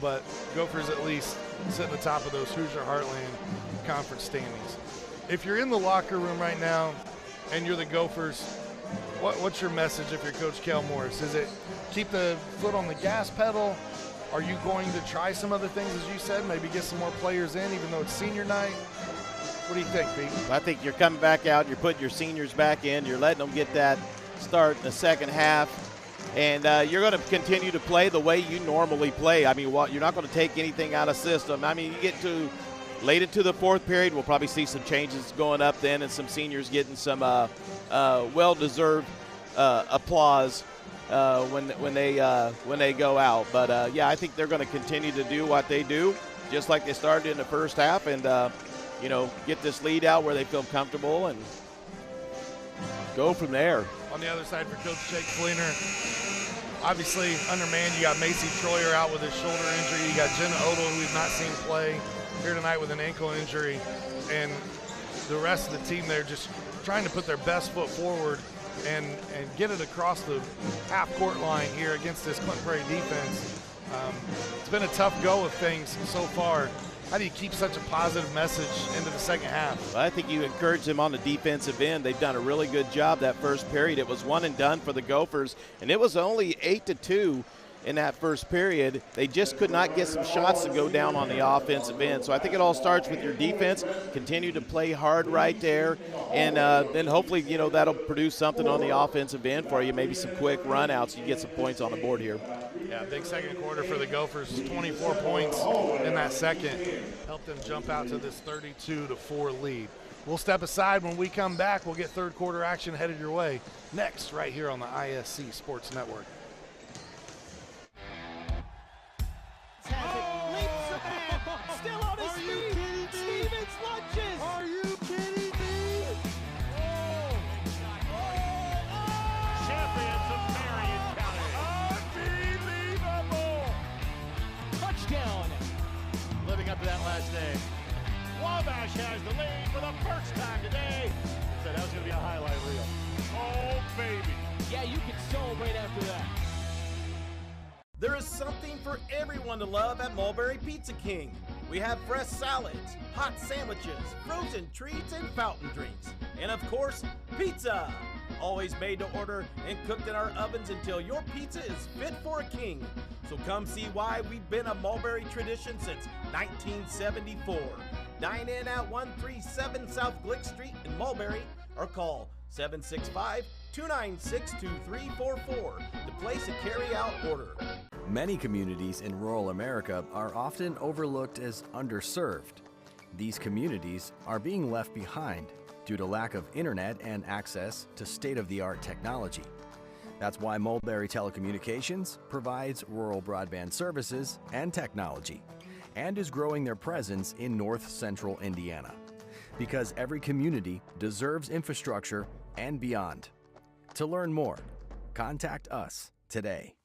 But Gophers at least sit at the top of those Hoosier Heartland Conference standings. If you're in the locker room right now and you're the Gophers, what's your message if you're Coach Cal Morris? Is it keep the foot on the gas pedal? Are you going to try some other things, as you said, maybe get some more players in, even though it's senior night? What do you think, Pete? I think you're coming back out, you're putting your seniors back in, you're letting them get that start in the second half, and you're going to continue to play the way you normally play. I mean, you're not going to take anything out of system. I mean, you get to late into the 4th period, we'll probably see some changes going up then, and some seniors getting some well-deserved applause when they go out. But yeah, I think they're going to continue to do what they do, just like they started in the first half, and get this lead out where they feel comfortable and go from there. On the other side for Coach Jake Fleener, obviously undermanned. You got Macy Troyer out with his shoulder injury. You got Jenna Odell, who we've not seen play here tonight with an ankle injury, and the rest of the team there just trying to put their best foot forward and get it across the half-court line here against this Clinton Prairie defense. It's been a tough go of things so far. How do you keep such a positive message into the second half? Well, I think you encourage them on the defensive end. They've done a really good job that first period. It was one and done for the Gophers, and it was only 8-2 in that first period. They just could not get some shots to go down on the offensive end. So I think it all starts with your defense. Continue to play hard right there, and then hopefully, that'll produce something on the offensive end for you, maybe some quick run-outs. You get some points on the board here. Yeah, big second quarter for the Gophers, 24 points in that second. Helped them jump out to this 32-4 lead. We'll step aside. When we come back, we'll get third quarter action headed your way next right here on the ISC Sports Network. Still on his feet. Stevens lunges. Are you kidding me? Champions of Marion County. Unbelievable. Touchdown. Living up to that last name. Wabash has the lead for the first time today. It's an that was going to be a highlight reel. Oh, baby. Yeah, you can celebrate after that. There is something for everyone to love at Mulberry Pizza King. We have fresh salads, hot sandwiches, frozen treats, and fountain drinks. And of course, pizza. Always made to order and cooked in our ovens until your pizza is fit for a king. So come see why we've been a Mulberry tradition since 1974. Dine in at 137 South Glick Street in Mulberry or call 765-296-2344 to place a carry-out order. Many communities in rural America are often overlooked as underserved. These communities are being left behind due to lack of internet and access to state-of-the-art technology. That's why Mulberry Telecommunications provides rural broadband services and technology and is growing their presence in north central Indiana. Because every community deserves infrastructure and beyond. To learn more, contact us today.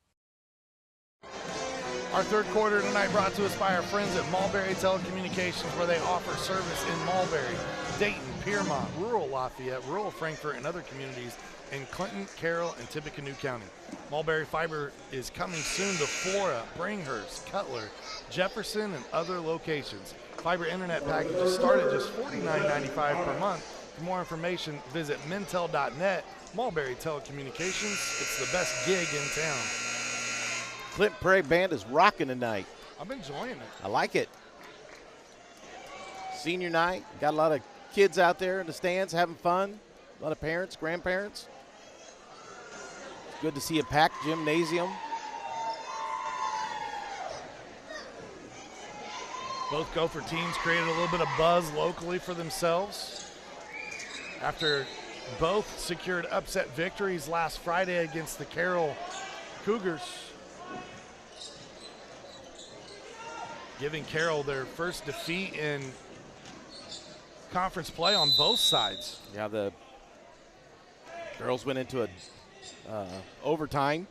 Our third quarter tonight brought to us by our friends at Mulberry Telecommunications, where they offer service in Mulberry, Dayton, Piermont, rural Lafayette, rural Frankfort, and other communities in Clinton, Carroll, and Tippecanoe County. Mulberry Fiber is coming soon to Flora, Bringhurst, Cutler, Jefferson, and other locations. Fiber internet packages start at just $49.95 per month. For more information, visit mintel.net. Mulberry Telecommunications, it's the best gig in town. Clinton Prairie Band is rocking tonight. I'm enjoying it. I like it. Senior night, got a lot of kids out there in the stands having fun. A lot of parents, grandparents. It's good to see a packed gymnasium. Both Gopher teams created a little bit of buzz locally for themselves after both secured upset victories last Friday against the Carroll Cougars, giving Carroll their first defeat in conference play on both sides. Yeah, the girls went into a overtime.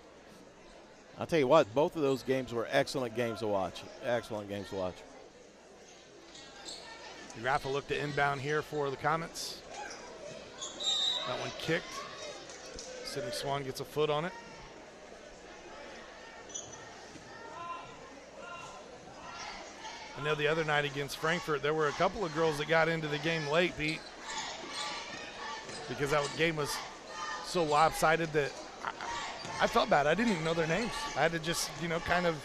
I'll tell you what, both of those games were excellent games to watch. Excellent games to watch. Rafa looked to inbound here for the Comets. That one kicked. Sydney Swan gets a foot on it. I know the other night against Frankfort, there were a couple of girls that got into the game late, Pete, because that game was so lopsided that I felt bad. I didn't even know their names. I had to just, kind of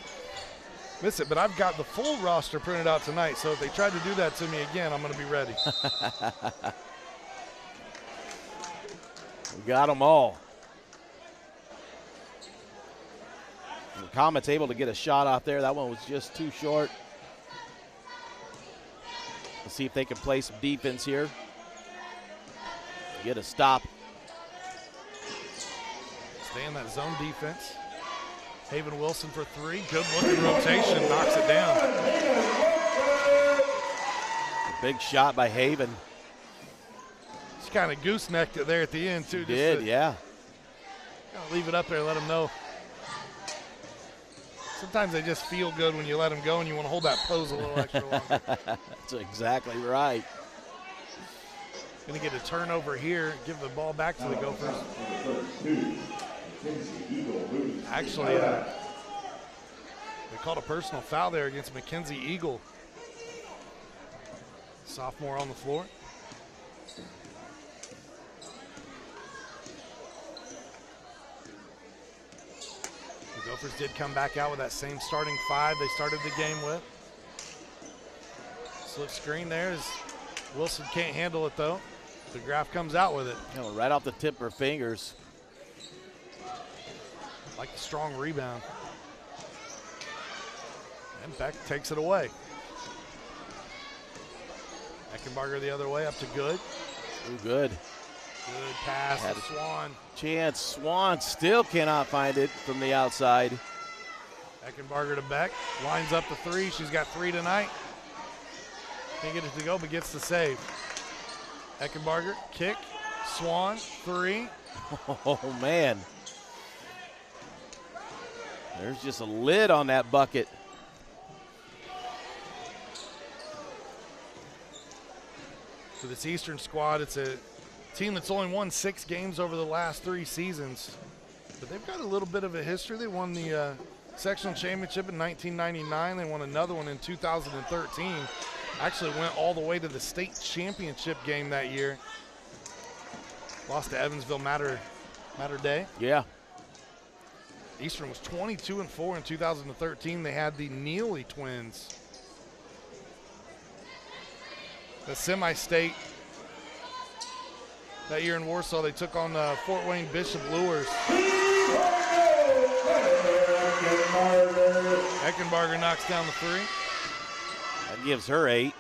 miss it. But I've got the full roster printed out tonight, so if they try to do that to me again, I'm going to be ready. We got them all. The Comets able to get a shot out there. That one was just too short. Let's see if they can play some defense here. Get a stop. Stay in that zone defense. Haven Wilson for three. Good looking rotation. Knocks it down. A big shot by Haven. She kind of goosenecked it there at the end, too. She did, yeah. Leave it up there, let them know. Sometimes they just feel good when you let them go and you want to hold that pose a little extra longer. That's exactly right. Going to get a turnover here, give the ball back to the Gophers. Actually, they called a personal foul there against Mackenzie Eagle. Sophomore on the floor. The Gophers did come back out with that same starting five they started the game with. Slip screen there as Wilson can't handle it though. The Graf comes out with it. Right off the tip of her fingers. Like the strong rebound. And Beck takes it away. Eckenbarger the other way up to Good. Ooh, Good. Good pass to Swan. Chance. Swan still cannot find it from the outside. Eckenbarger to Beck. Lines up the three. She's got three tonight. Can't get it to go, but gets the save. Eckenbarger, kick. Swan, three. Oh, man. There's just a lid on that bucket. For this Eastern squad, it's a Team that's only won 6 games over the last 3 seasons. But they've got a little bit of a history. They won the sectional championship in 1999. They won another one in 2013. Actually went all the way to the state championship game that year. Lost to Evansville Matter Day. Yeah. Eastern was 22-4 in 2013. They had the Neely twins. The semi-state that year in Warsaw, they took on Fort Wayne Bishop Lures. Eckenbarger knocks down the 3. That gives her 8.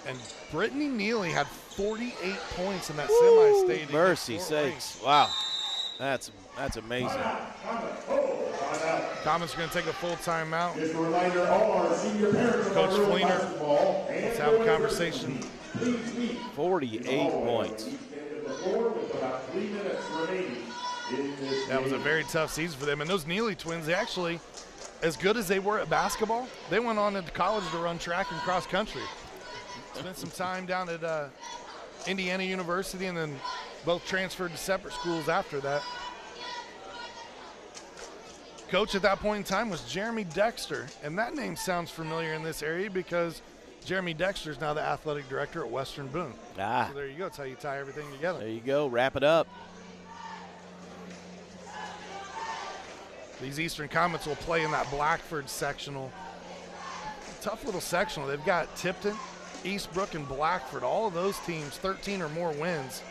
And Brittany Neely had 48 points in that semi-state. Mercy sakes. Wow. That's amazing. Comets are going to take a full timeout. Just a reminder, all our senior parents Coach Fleener, let's have a conversation. 48 points. That was a very tough season for them. And those Neely twins, they actually, as good as they were at basketball, they went on into college to run track and cross country. Spent some time down at Indiana University, and then both transferred to separate schools after that. Coach at that point in time was Jeremy Dexter, and that name sounds familiar in this area because Jeremy Dexter is now the athletic director at Western Boone. Ah. So there you go. That's how you tie everything together. There you go. Wrap it up. These Eastern Comets will play in that Blackford sectional. Tough little sectional. They've got Tipton, Eastbrook, and Blackford. All of those teams, 13 or more wins.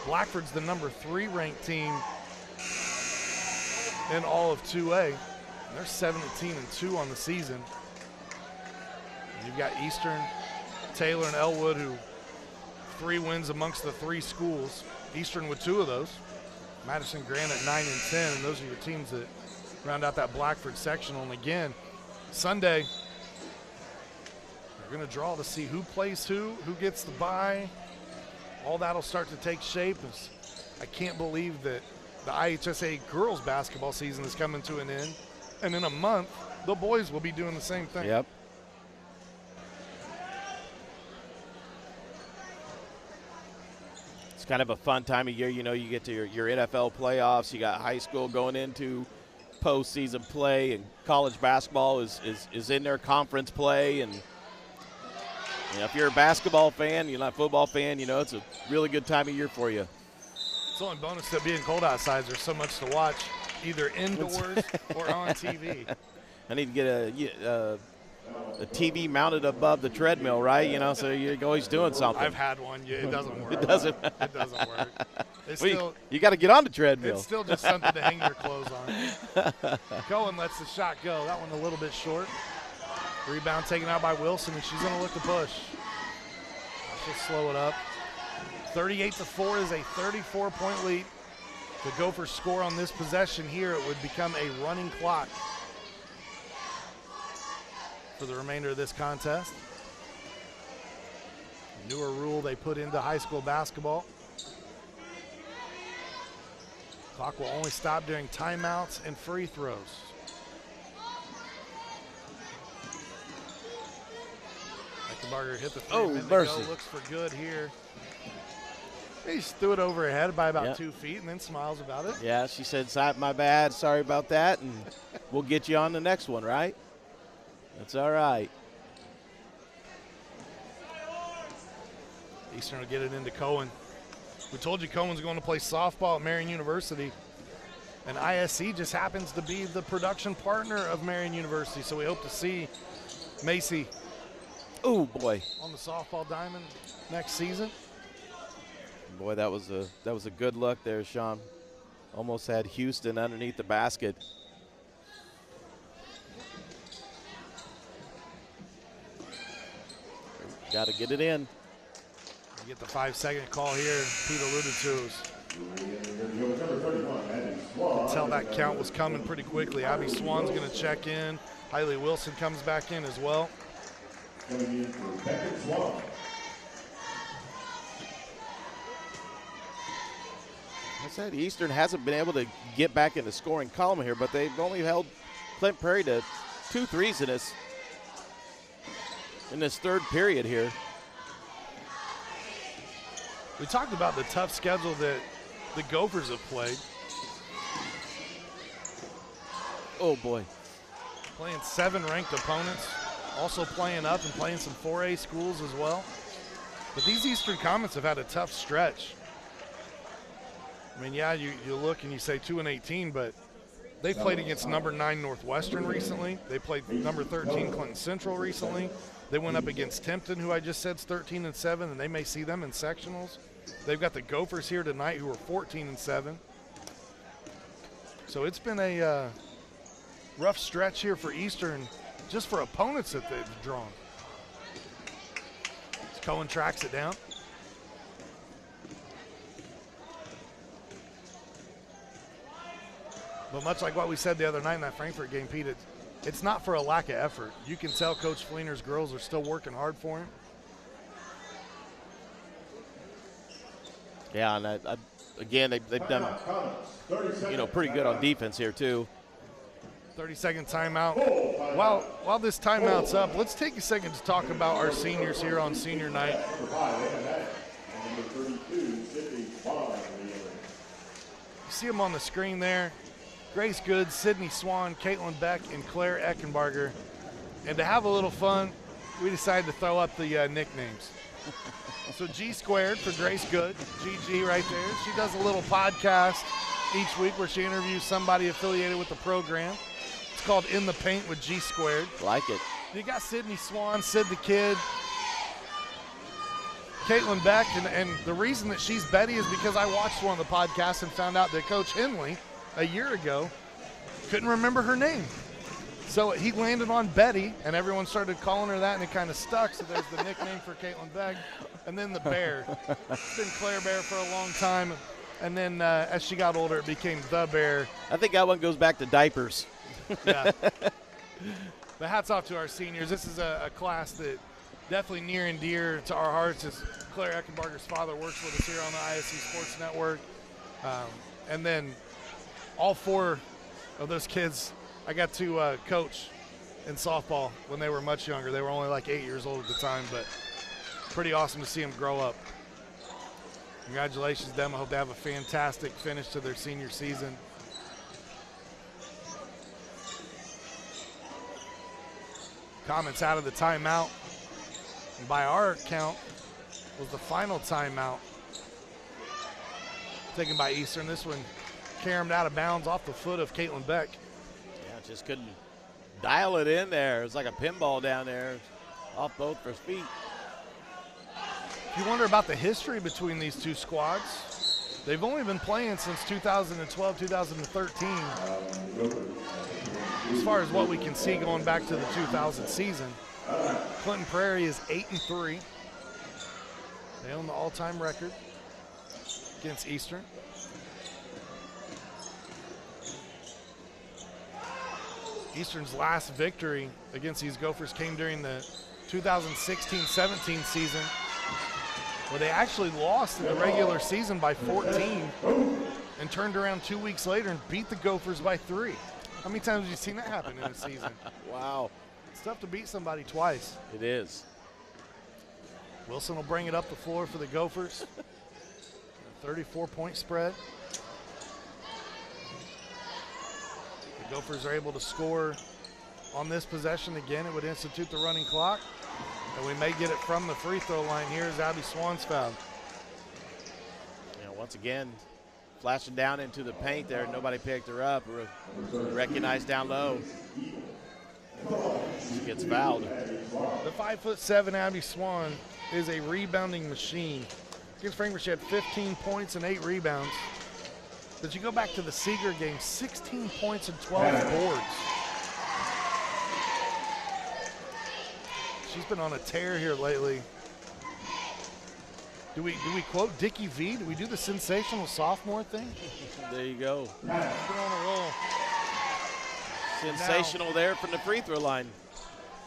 Blackford's the number 3 ranked team in all of 2A. And they're 17-2 on the season. And you've got Eastern, Taylor, and Elwood, who 3 wins amongst the 3 schools. Eastern with 2 of those. Madison Grant at 9-10, and those are your teams that round out that Blackford sectional. And again, Sunday, they're going to draw to see who plays who gets the bye. All that'll start to take shape. I can't believe that the IHSAA girls basketball season is coming to an end. And in a month, the boys will be doing the same thing. Yep. It's kind of a fun time of year. You know, you get to your NFL playoffs. You got high school going into postseason play, and college basketball is in their conference play. And you know, if you're a basketball fan, you're not a football fan, you know, it's a really good time of year for you. It's only bonus that being cold outside, there's so much to watch, either indoors or on TV. I need to get a TV mounted above the treadmill, right? You know, so you're always doing something. I've had one. Yeah, it doesn't work. It doesn't. It doesn't work. It's well, still, you got to get on the treadmill. It's still just something to hang your clothes on. Cohen lets the shot go. That one a little bit short. Rebound taken out by Wilson, and she's going to look to push. She'll slow it up. 38-4 is a 34-point lead. The Gophers score on this possession here, it would become a running clock for the remainder of this contest. Newer rule they put into high school basketball. Clock will only stop during timeouts and free throws. Eckenbarger hit the 3 minute ago, looks for good here. He just threw it over her head by about 2 feet and then smiles about it. Yeah, she said, my bad, sorry about that, and we'll get you on the next one, right? That's all right. Eastern will get it into Cohen. We told you Cohen's going to play softball at Marion University, and ISC just happens to be the production partner of Marion University, so we hope to see Macy oh boy, on the softball diamond next season. Boy, that was a good look there, Sean. Almost had Houston underneath the basket. Got to get it in. You get the 5-second call here. Pete alluded to us. Tell that count was coming pretty quickly. Abby Swan's going to check in. Hailey Wilson comes back in as well. I said Eastern hasn't been able to get back in the scoring column here, but they've only held Clint Prairie to 2 threes in this third period here. We talked about the tough schedule that the Gophers have played. Oh, boy. Playing 7 ranked opponents, also playing up and playing some 4A schools as well. But these Eastern Comets have had a tough stretch. I mean, yeah, you look and you say 2-18, but they played against number 9 Northwestern recently. They played number 13 Clinton Central recently. They went up against Tempton, who I just said is 13-7, and they may see them in sectionals. They've got the Gophers here tonight, who are 14-7. So it's been a rough stretch here for Eastern, just for opponents that they've drawn. As Cohen tracks it down. But much like what we said the other night in that Frankfort game, Pete, it's not for a lack of effort. You can tell Coach Fleener's girls are still working hard for him. Yeah, and again, they've done, pretty good on defense here too. 30-second timeout. While this timeout's up, let's take a second to talk about our seniors here on senior night. You see them on the screen there. Grace Good, Sydney Swan, Caitlin Beck, and Claire Eckenbarger. And to have a little fun, we decided to throw up the nicknames. So G squared for Grace Good, GG right there. She does a little podcast each week where she interviews somebody affiliated with the program. It's called In the Paint with G squared. Like it. You got Sydney Swan, Sid the Kid, Caitlin Beck, and the reason that she's Betty is because I watched one of the podcasts and found out that Coach Henley, a year ago, couldn't remember her name. So he landed on Betty, and everyone started calling her that, and it kind of stuck. So there's the nickname for Caitlin Beck. And then the Bear. It's been Claire Bear for a long time. And then as she got older, it became the Bear. I think that one goes back to diapers. Yeah. But hats off to our seniors. This is a class that definitely near and dear to our hearts, as Claire Eckenbarger's father works with us here on the ISC Sports Network. And then all 4 of those kids I got to coach in softball when they were much younger. They were only like 8 years old at the time, but pretty awesome to see them grow up. Congratulations to them. I hope they have a fantastic finish to their senior season. Comets out of the timeout. And by our count, was the final timeout taken by Eastern. This one caromed out of bounds off the foot of Caitlin Beck. Yeah, just couldn't dial it in there. It was like a pinball down there off both her feet. If you wonder about the history between these two squads, they've only been playing since 2012, 2013. As far as what we can see going back to the 2000 season, Clinton Prairie is 8-3. They own the all-time record against Eastern. Eastern's last victory against these Gophers came during the 2016-17 season, where they actually lost in the regular season by 14 and turned around 2 weeks later and beat the Gophers by 3. How many times have you seen that happen in a season? Wow. It's tough to beat somebody twice. It is. Wilson will bring it up the floor for the Gophers. 34-point spread. The Gophers are able to score on this possession again. It would institute the running clock. And we may get it from the free throw line here as Abby Swan's fouled. You know, once again, flashing down into the paint there. Nobody picked her up. Recognized down low. She gets fouled. The 5'7" Abby Swan is a rebounding machine. Against Frankfort, she had 15 points and 8 rebounds. But you go back to the Seeger game, 16 points and 12 boards. She's been on a tear here lately. Do we quote Dickie V? Do we do the sensational sophomore thing? There you go. She's been on a roll. Sensational there from the free throw line.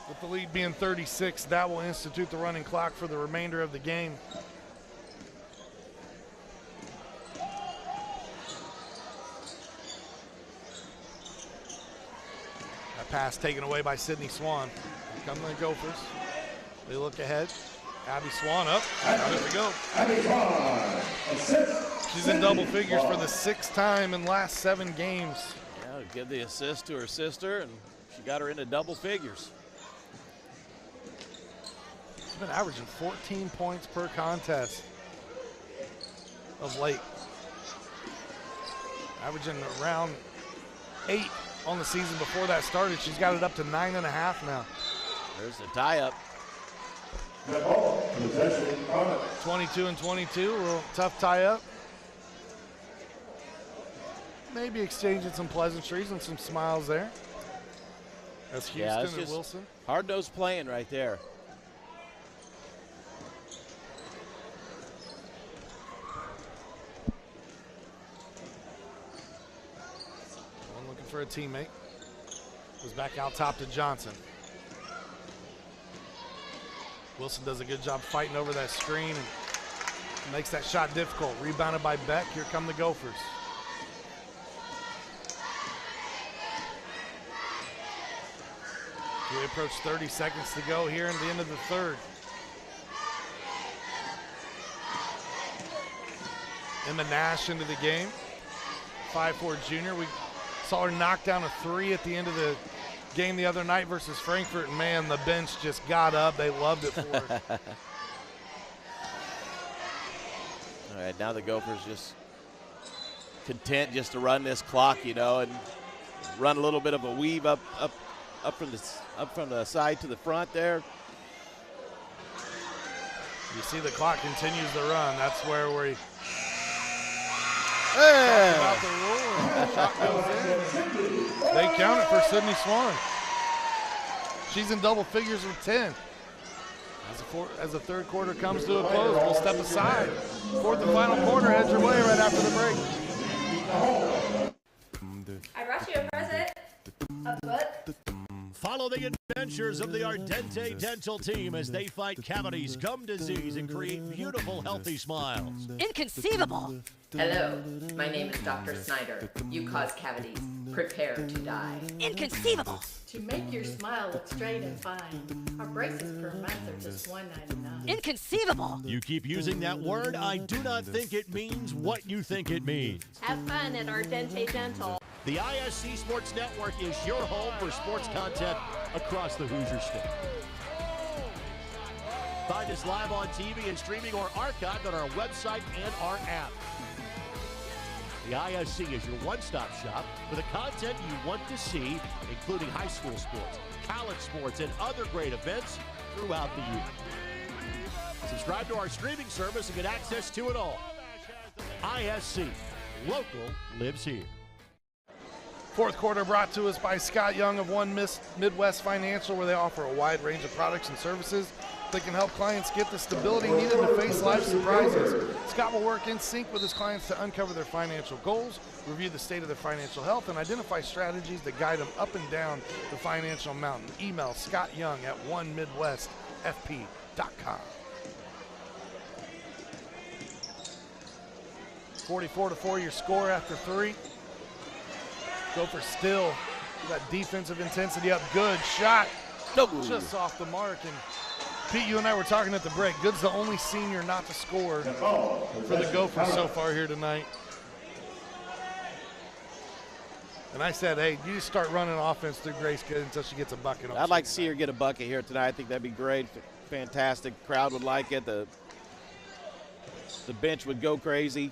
With the lead being 36, that will institute the running clock for the remainder of the game. That pass taken away by Sydney Swan. Here come the Gophers. They look ahead. Abby Swan up. Good to go. Abby Swan, assist. She's in double figures for the 6th time in last 7 games. Yeah, give the assist to her sister, and she got her into double figures. She's been averaging 14 points per contest of late. Averaging around 8 on the season before that started. She's got it up to 9.5 now. There's the tie-up. 22 and 22, a little tough tie-up. Maybe exchanging some pleasantries and some smiles there. That's Houston and Wilson. Hard-nosed playing right there. One looking for a teammate. Goes back out top to Johnson. Wilson does a good job fighting over that screen and makes that shot difficult. Rebounded by Beck. Here come the Gophers. We approach 30 seconds to go here in the end of the third. Emma Nash into the game. 5'4" junior. We saw her knock down a 3 at the end of the game the other night versus Frankfort, and man, the bench just got up. They loved it for her. All right, now the Gophers just content just to run this clock, you know, and run a little bit of a weave up from the side to the front there. You see the clock continues to run. That's where we about the rule. The shot goes in. They count it for Sydney Swan. She's in double figures with 10. As the third quarter comes to a close, we'll step aside. Fourth and final quarter heads your way right after the break. I brought you a present. A book. Follow the adventures of the Ardente Dental team as they fight cavities, gum disease, and create beautiful, healthy smiles. Inconceivable. Hello, my name is Dr. Snyder. You cause cavities. Prepare to die. Inconceivable. To make your smile look straight and fine, our braces per month are just $1.99. Inconceivable. You keep using that word, I do not think it means what you think it means. Have fun at Ardente Dental. The ISC Sports Network is your home for sports content across the Hoosier State. Find us live on TV and streaming or archived on our website and our app. The ISC is your one-stop shop for the content you want to see, including high school sports, college sports, and other great events throughout the year. Subscribe to our streaming service and get access to it all. ISC, local lives here. Fourth quarter brought to us by Scott Young of One Midwest Financial, where they offer a wide range of products and services that can help clients get the stability needed to face life surprises. Scott will work in sync with his clients to uncover their financial goals, review the state of their financial health, and identify strategies that guide them up and down the financial mountain. Email Scott Young at onemidwestfp.com. 44-4 your score after 3. Gophers still that defensive intensity up. Good shot. Just off the mark. And Pete, you and I were talking at the break. Good's the only senior not to score for the Gophers so far here tonight. And I said, hey, you start running offense through Grace Good until she gets a bucket. I'd like to see her get a bucket here tonight. I think that'd be great. Fantastic. Crowd would like it. The bench would go crazy.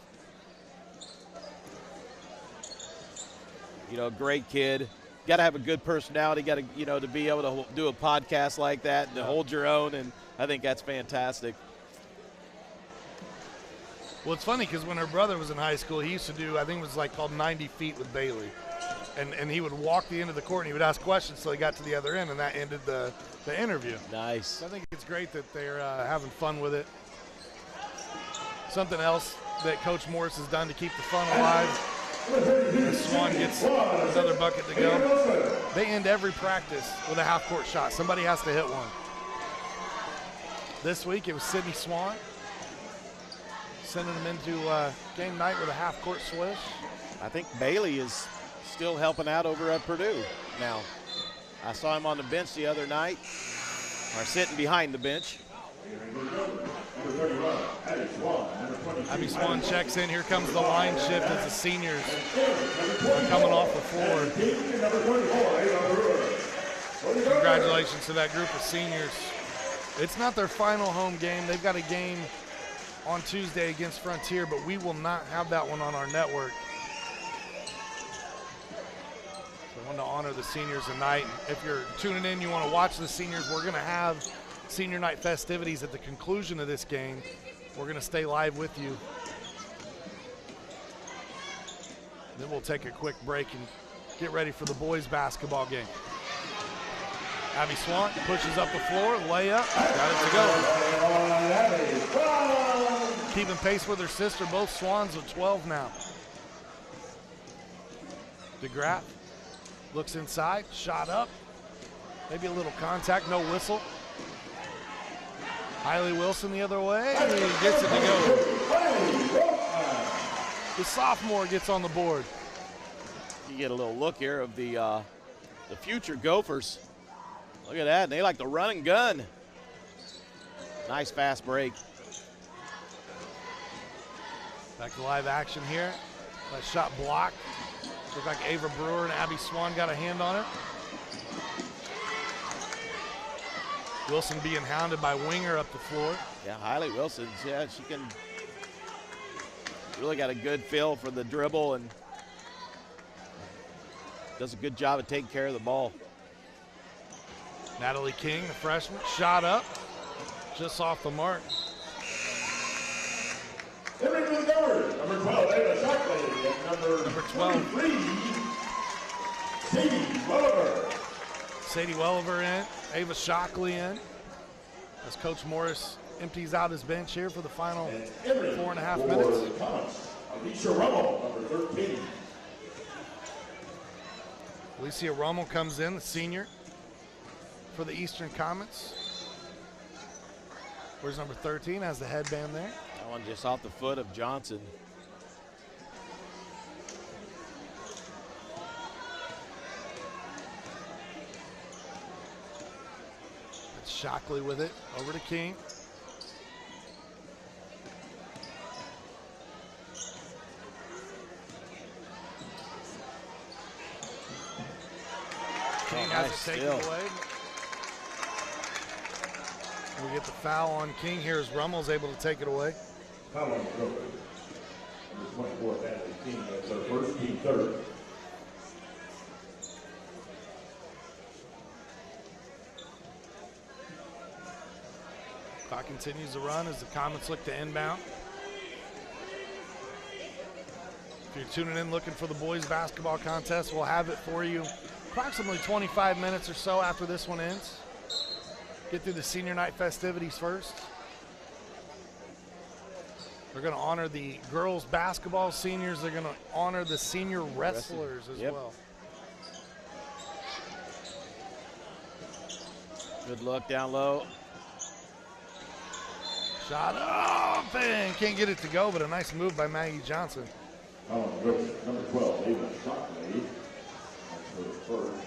You know, great kid. Got to have a good personality. Got to, you know, to be able to do a podcast like that and to hold your own. And I think that's fantastic. Well, it's funny because when her brother was in high school, he used to do, I think it was like called 90 feet with Bailey. And he would walk the end of the court and he would ask questions till he got to the other end, and that ended the interview. Nice. So I think it's great that they're having fun with it. Something else that Coach Morris has done to keep the fun alive. Swan gets another bucket to go. They end every practice with a half-court shot. Somebody has to hit one. This week it was Sydney Swan, sending them into game night with a half-court swish. I think Bailey is still helping out over at Purdue now. I saw him on the bench the other night, or sitting behind the bench. Abby Swan checks in. Here comes the line shift as the seniors are coming off the floor. Congratulations to that group of seniors. It's not their final home game. They've got a game on Tuesday against Frontier, but we will not have that one on our network. So I want to honor the seniors tonight. If you're tuning in, you want to watch the seniors, we're going to have senior night festivities at the conclusion of this game. We're going to stay live with you. Then we'll take a quick break and get ready for the boys basketball game. Abby Swan pushes up the floor, layup, got it to go. Keeping pace with her sister, both Swans are 12 now. DeGraff looks inside, shot up, maybe a little contact, no whistle. Hailey Wilson the other way, and he gets it to go. The sophomore gets on the board. You get a little look here of the future Gophers. Look at that, they like to run and gun. Nice fast break. Back to live action here. That shot blocked. Looked like Ava Brewer and Abby Swan got a hand on it. Wilson being hounded by Winger up the floor. Yeah, Hailey Wilson, yeah, she can really got a good feel for the dribble and does a good job of taking care of the ball. Natalie King, the freshman, shot up, just off the mark. Number 12, Ava Shockley, and number 23, Sadie Welliver. Sadie Welliver in, Ava Shockley in. As Coach Morris empties out his bench here for the final 4.5 minutes. Alicia Rummel, number 13. Alicia Rummel comes in, the senior for the Eastern Comets. Where's number 13? Has the headband there. That one just off the foot of Johnson. It's Shockley with it, over to King. King has it taken away. We get the foul on King here as Rummel's able to take it away. Foul on Number 24, Natalie King. That's her first, team third. Clock continues to run as the Comets look to inbound. If you're tuning in looking for the boys basketball contest, we'll have it for you approximately 25 minutes or so after this one ends. Get through the senior night festivities first. They're going to honor the girls basketball seniors. They're going to honor the senior wrestlers as well. Good look down low. Shot up and can't get it to go, but a nice move by Maggie Johnson. Number 12, Ava Shockley. That's her first.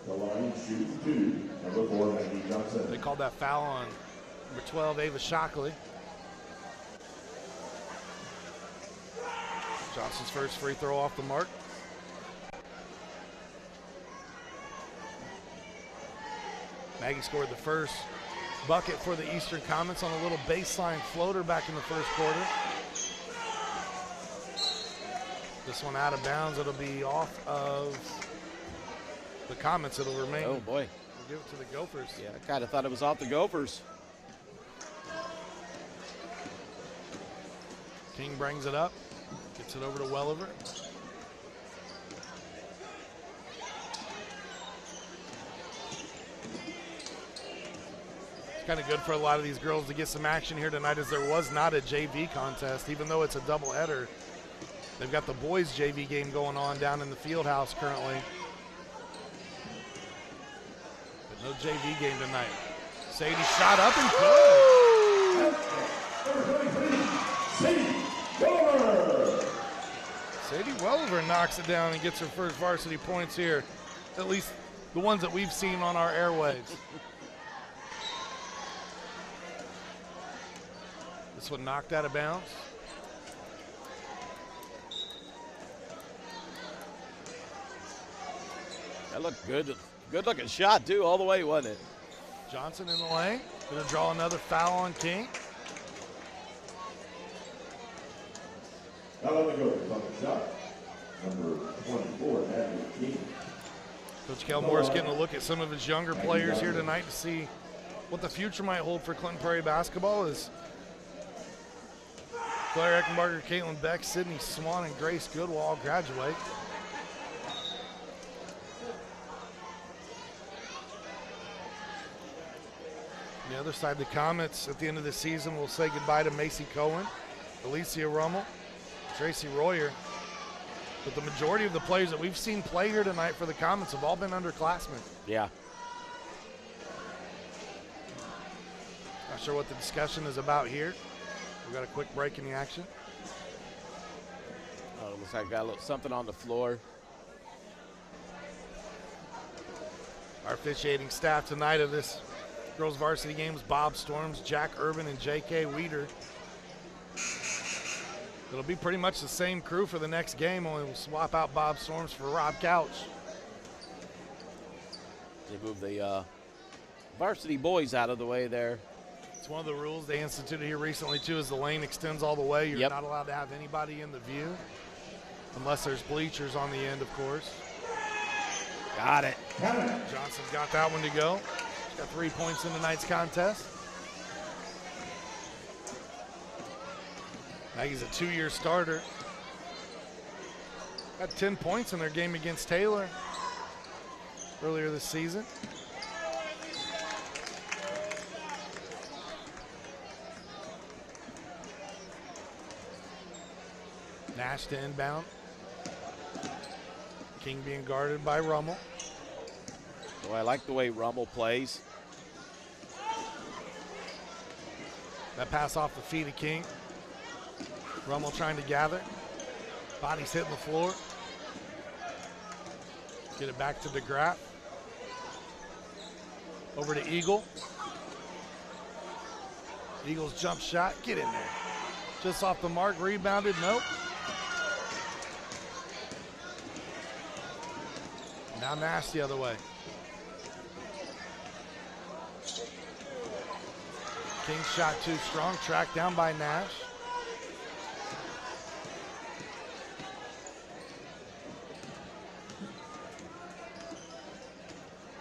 The line shoots 2. Number 4, Maggie Johnson. They called that foul on number 12, Ava Shockley. Johnson's first free throw off the mark. Maggie scored the first bucket for the Eastern Comets on a little baseline floater back in the first quarter. This one out of bounds. It'll be off of the Comets. It'll remain. Oh, boy. We'll give it to the Gophers. Yeah, I kind of thought it was off the Gophers. King brings it up. Gets it over to Welliver. It's kind of good for a lot of these girls to get some action here tonight, as there was not a JV contest, even though it's a doubleheader. They've got the boys JV game going on down in the field house currently. But no JV game tonight. Sadie shot up and good. Sadie Welliver knocks it down and gets her first varsity points here. At least the ones that we've seen on our airwaves. This one knocked out of bounds. That looked good. Good looking shot, too, all the way, wasn't it? Johnson in the lane. Going to draw another foul on King. Now let me go on the shot. Number 24, Matthew King. Coach Kel Morris getting a look at some of his younger players here tonight to see what the future might hold for Clinton Prairie basketball as Claire Eckenbarger, Caitlin Beck, Sydney Swan, and Grace Good will all graduate. On the other side, the Comets at the end of the season will say goodbye to Macy Cohen, Alicia Rummel, Tracy Royer. But the majority of the players that we've seen play here tonight for the Comets have all been underclassmen. Yeah. Not sure what the discussion is about here. We've got a quick break in the action. Oh, looks like I got a little something on the floor. Our officiating staff tonight of this girls varsity game is Bob Storms, Jack Urban, and J.K. Weeder. It'll be pretty much the same crew for the next game, only we'll swap out Bob Storms for Rob Couch. They moved the varsity boys out of the way there. It's one of the rules they instituted here recently, too, is the lane extends all the way. You're not allowed to have anybody in the view, unless there's bleachers on the end, of course. Got it. Johnson's got that one to go. She's got 3 points in tonight's contest. Maggie's a 2-year starter. Got 10 points in their game against Taylor earlier this season. Nash to inbound. King being guarded by Rummel. Boy, I like the way Rummel plays. That pass off the feet of King. Rummel trying to gather. Body's hitting the floor. Get it back to DeGraff. Over to Eagle. Eagle's jump shot. Get in there. Just off the mark. Rebounded. Nope. Now Nash the other way. King's shot too strong. Tracked down by Nash.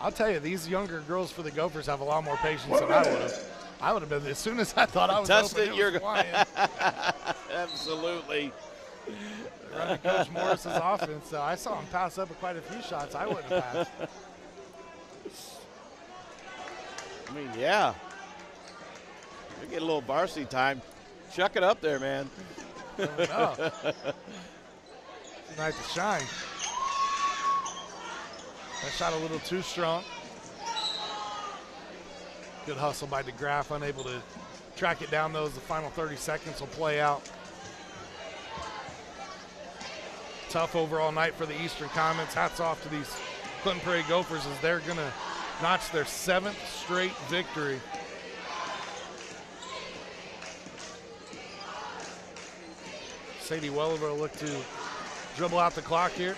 I'll tell you, these younger girls for the Gophers have a lot more patience than I would have. I would have been, as soon as I thought I was open, it was flying. Absolutely. Running Coach Morris's offense, so I saw him pass up quite a few shots I wouldn't have passed. I mean, yeah. We get a little varsity time. Chuck it up there, man. No. Night to shine. That shot a little too strong. Good hustle by DeGraff, unable to track it down, though, as the final 30 seconds will play out. Tough overall night for the Eastern Comets. Hats off to these Clinton Prairie Gophers as they're going to notch their 7th straight victory. Sadie Welliver will look to dribble out the clock here.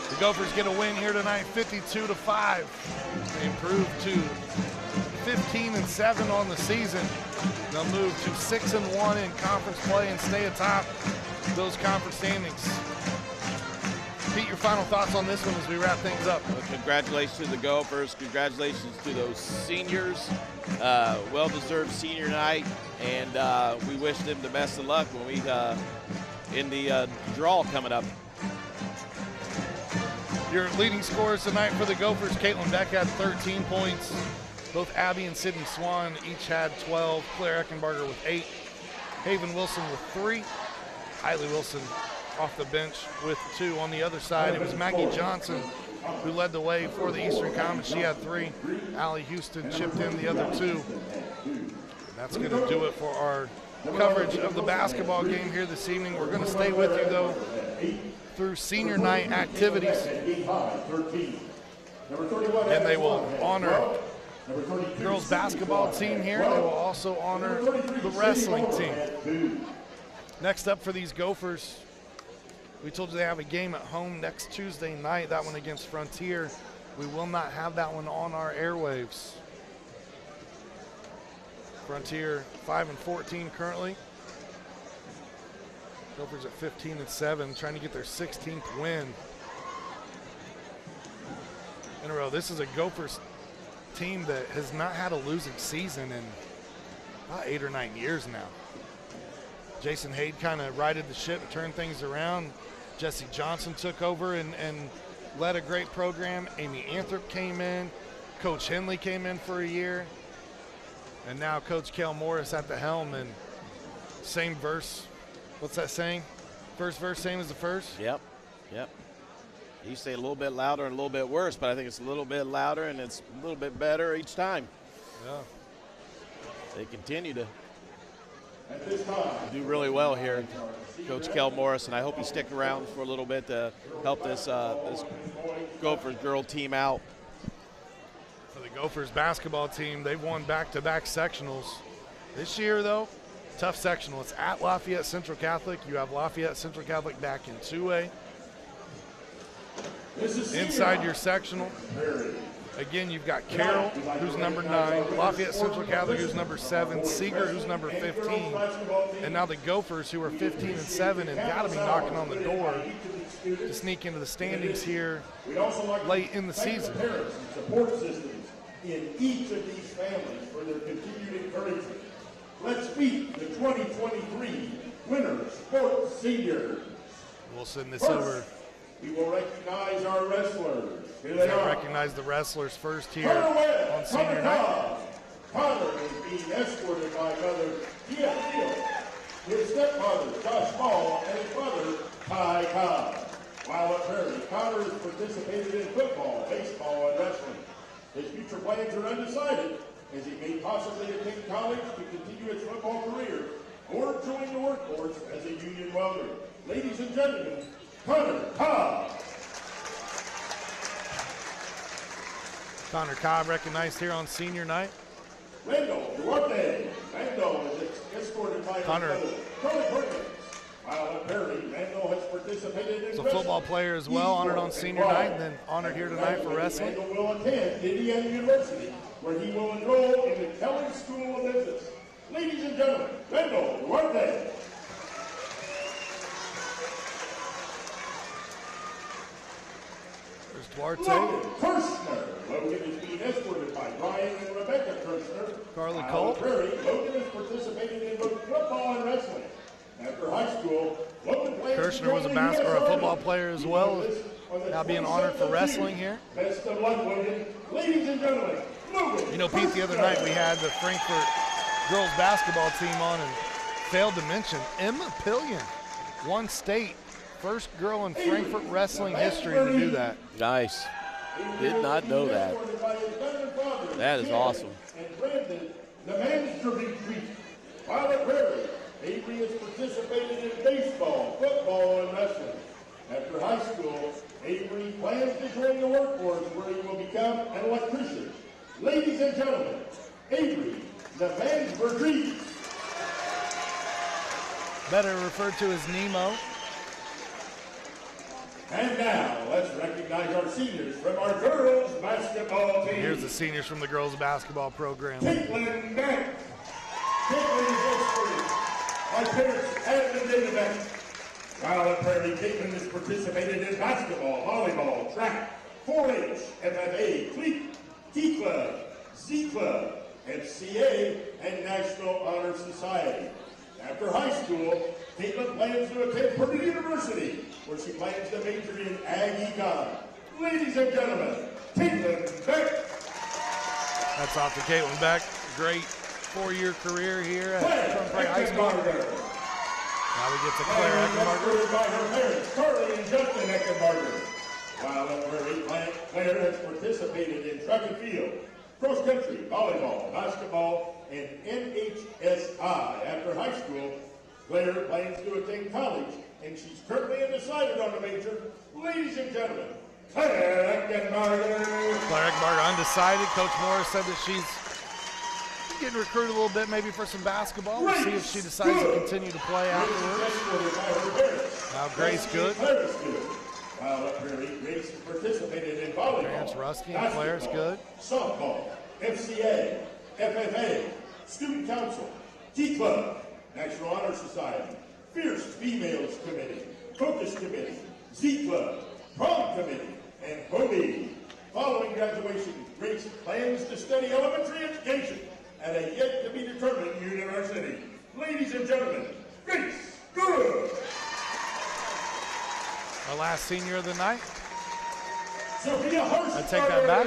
The Gophers get a win here tonight, 52-5. They improve to 15-7 on the season. They'll move to 6-1 in conference play and stay atop those conference standings. Pete, your final thoughts on this one as we wrap things up. Well, congratulations to the Gophers. Congratulations to those seniors. Well-deserved senior night, and we wish them the best of luck when we in the draw coming up. Your leading scorers tonight for the Gophers, Caitlin Beck had 13 points. Both Abby and Sydney Swan each had 12. Claire Eckenbarger with 8. Haven Wilson with 3. Kylie Wilson off the bench with 2. On the other side, it was Maggie Johnson who led the way for the Eastern Comets. She had 3. Allie Houston chipped in the other 2. And that's going to do it for our coverage of the basketball game here this evening. We're going to stay with you, though, through senior night activities. And they will honor the girls basketball team here. They will also honor the wrestling team. Next up for these Gophers, we told you they have a game at home next Tuesday night, that one against Frontier. We will not have that one on our airwaves. Frontier 5-14 currently. Gophers at 15-7, trying to get their 16th win in a row. This is a Gophers team that has not had a losing season in about 8 or 9 years now. Jason Haid kind of righted the ship, turned things around. Jesse Johnson took over and led a great program. Amy Anthrop came in. Coach Henley came in for a year. And now Coach Kel Morris at the helm, and same verse. What's that saying? First verse, same as the first? Yep. You say a little bit louder and a little bit worse, but I think it's a little bit louder and it's a little bit better each time. Yeah. They continue to do really well here, Coach Kel Morris, and I hope you stick around for a little bit to help this Gophers girl team out. For the Gophers basketball team, they've won back-to-back sectionals. This year, though, tough sectional. It's at Lafayette Central Catholic. You have Lafayette Central Catholic back in 2A. Inside your sectional, again, you've got Carroll, who's number 9, Lafayette Central Catholic, who's number 7, Seeger, who's number 15, and now the Gophers, who are 15-7 and got to be knocking on the door to sneak into the standings here late in the season. Support systems in each of these families for their continued encouragement. Let's meet the 2023 winner sports seniors. We'll send this over. We will recognize our wrestlers. Here they are. Recognize the wrestlers first here on senior night. Connor is being escorted by mother Tia Field, his stepfather Josh Ball, and his brother Ty Cobb. While at Prairie, Connor has participated in football, baseball, and wrestling. His future plans are undecided, as he may possibly attend college to continue his football career or join the workforce as a union welder. Ladies and gentlemen, Connor Cobb. Connor Cobb recognized here on senior night. Randall Duarte. Randall is escorted by Connor. Charlie Perkins. While at Prairie, Randall has participated in He's a football player as well, honored on senior night, and then honored here tonight for wrestling. Randall will attend Indiana University, where he will enroll in the Keller School of Business. Ladies and gentlemen, Randall Duarte. There's Duarte. Logan Kirshner. Logan is being escorted by Brian and Rebecca Kirshner. Carly While Cole. at Prairie, Logan is participating in both football and wrestling. After high school, Logan played Kirshner was a football player as well, now being honored for wrestling here. Best of luck, Logan. Ladies and gentlemen, Logan. You know, Pete, the other night we had the Frankfort girls basketball team on and failed to mention Emma Pillion, one state, first girl in Frankfort wrestling history to do that. Nice. Did not know that. That is awesome. And Brandon, the man's retreat. While at Prairie, Avery has participated in baseball, football, and wrestling. After high school, Avery plans to join the workforce where he will become an electrician. Ladies and gentlemen, Avery, the man's retreat. Better referred to as Nemo. And now, let's recognize our seniors from our girls basketball team. Here's the seniors from the girls basketball program. Caitlin Beck. Caitlin is escorted by parents and the Beck. While at Prairie, Caitlin has participated in basketball, volleyball, track, 4-H, FFA, cleat, T Club, Z Club, FCA, and National Honor Society. After high school, Caitlin plans to attend Purdue University, where she plans to major in Ag Econ. Ladies and gentlemen, Caitlin Beck. That's off to Caitlin Beck. Great four-year career here at Prairie High School. Now we get to Claire Eckenbarger. By her parents, Carly and Justin Eckenbarger. While at Prairie, Claire has participated in track and field, cross country, volleyball, basketball, and IHSAA. After high school, Claire plans to attend college, and she's currently undecided on the major. Ladies and gentlemen, Claire Eckenbarger. Claire Eckenbarger undecided. Coach Morris said that she's getting recruited a little bit maybe for some basketball. We'll see if she decides to continue to play afterwards. Now Grace Good. While at Prairie, Grace participated in volleyball, Parents Rusky and Claire's Good. softball, FCA, FFA, Student Council, Tea Club, National Honor Society, Fierce Females Committee, Focus Committee, Z Club, Prom Committee, and Homie. Following graduation, Grace plans to study elementary education at a yet-to-be-determined university. Ladies and gentlemen, Grace Good. Our last senior of the night. I take that back.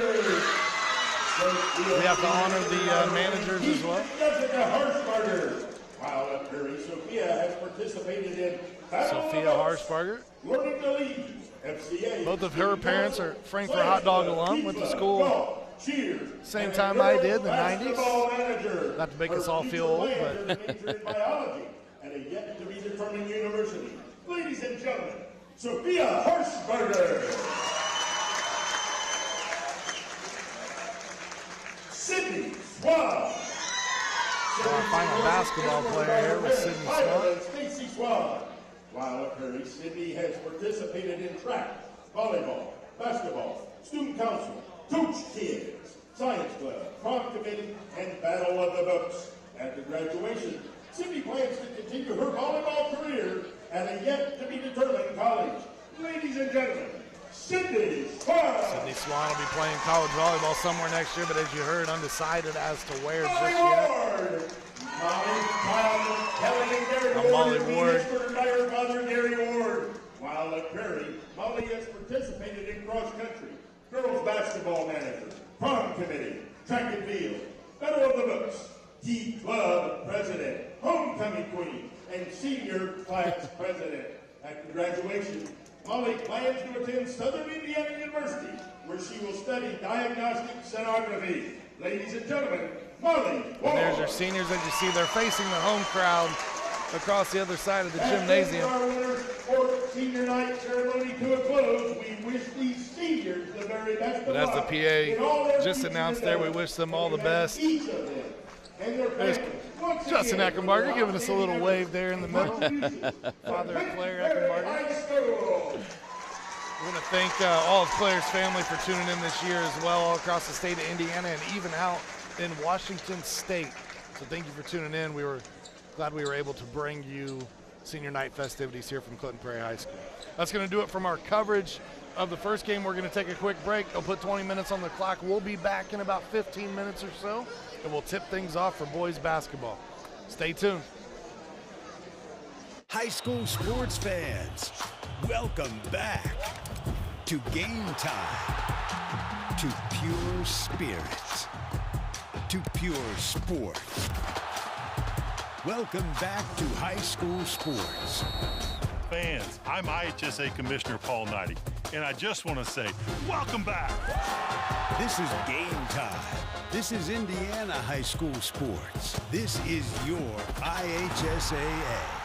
We have to honor the managers as well. While at Prairie, Sophia has participated in Sophia Harshbarger. Learning to Lead, FCA. Both of her parents are Frankfort hot dog alum. Went to school same time I did in the 90s. Not to make us all feel old, but at a yet-to-be-determined university. Ladies and gentlemen, Sophia Harshbarger. Sydney Swan. Our final basketball player here was Sydney Swan. Stacy Swan. While at Prairie, Sydney has participated in track, volleyball, basketball, student council, coach kids, science club, prom committee, and battle of the books. After graduation, Sydney plans to continue her volleyball career at a yet-to-be-determined college. Ladies and gentlemen, Sydney Swan. Sydney Swan will be playing college volleyball somewhere next year, but as you heard, undecided as to where just yet. Molly Ward. By her father, Gary Ward. While at Prairie, Molly has participated in cross country, girls basketball manager, prom committee, track and field, battle of the books, Tea Club president, homecoming queen, and senior class president. After graduation, Molly plans to attend Southern Indiana University, where she will study diagnostic sonography. Ladies and gentlemen, Molly Ward. And there's our seniors. As you see, they're facing the home crowd across the other side of the gymnasium. Our winners for senior night ceremony to a close. We wish these seniors the very best. But as the PA just announced there, we wish them all the best. There's Justin Eckenbarger giving us a little wave there in the middle. Father of Claire Eckenbarger. We're going to thank all of Claire's family for tuning in this year as well, all across the state of Indiana and even out in Washington State. So thank you for tuning in. We were glad we were able to bring you senior night festivities here from Clinton Prairie High School. That's going to do it from our coverage of the first game. We're going to take a quick break. They'll put 20 minutes on the clock. We'll be back in about 15 minutes or so, and we'll tip things off for boys basketball. Stay tuned. High school sports fans, welcome back to Game Time, to pure spirits, to pure sports. Welcome back to high school sports. Fans, I'm IHSAA Commissioner Paul Knighty, and I just want to say, welcome back. This is Game Time. This is Indiana high school sports. This is your IHSAA.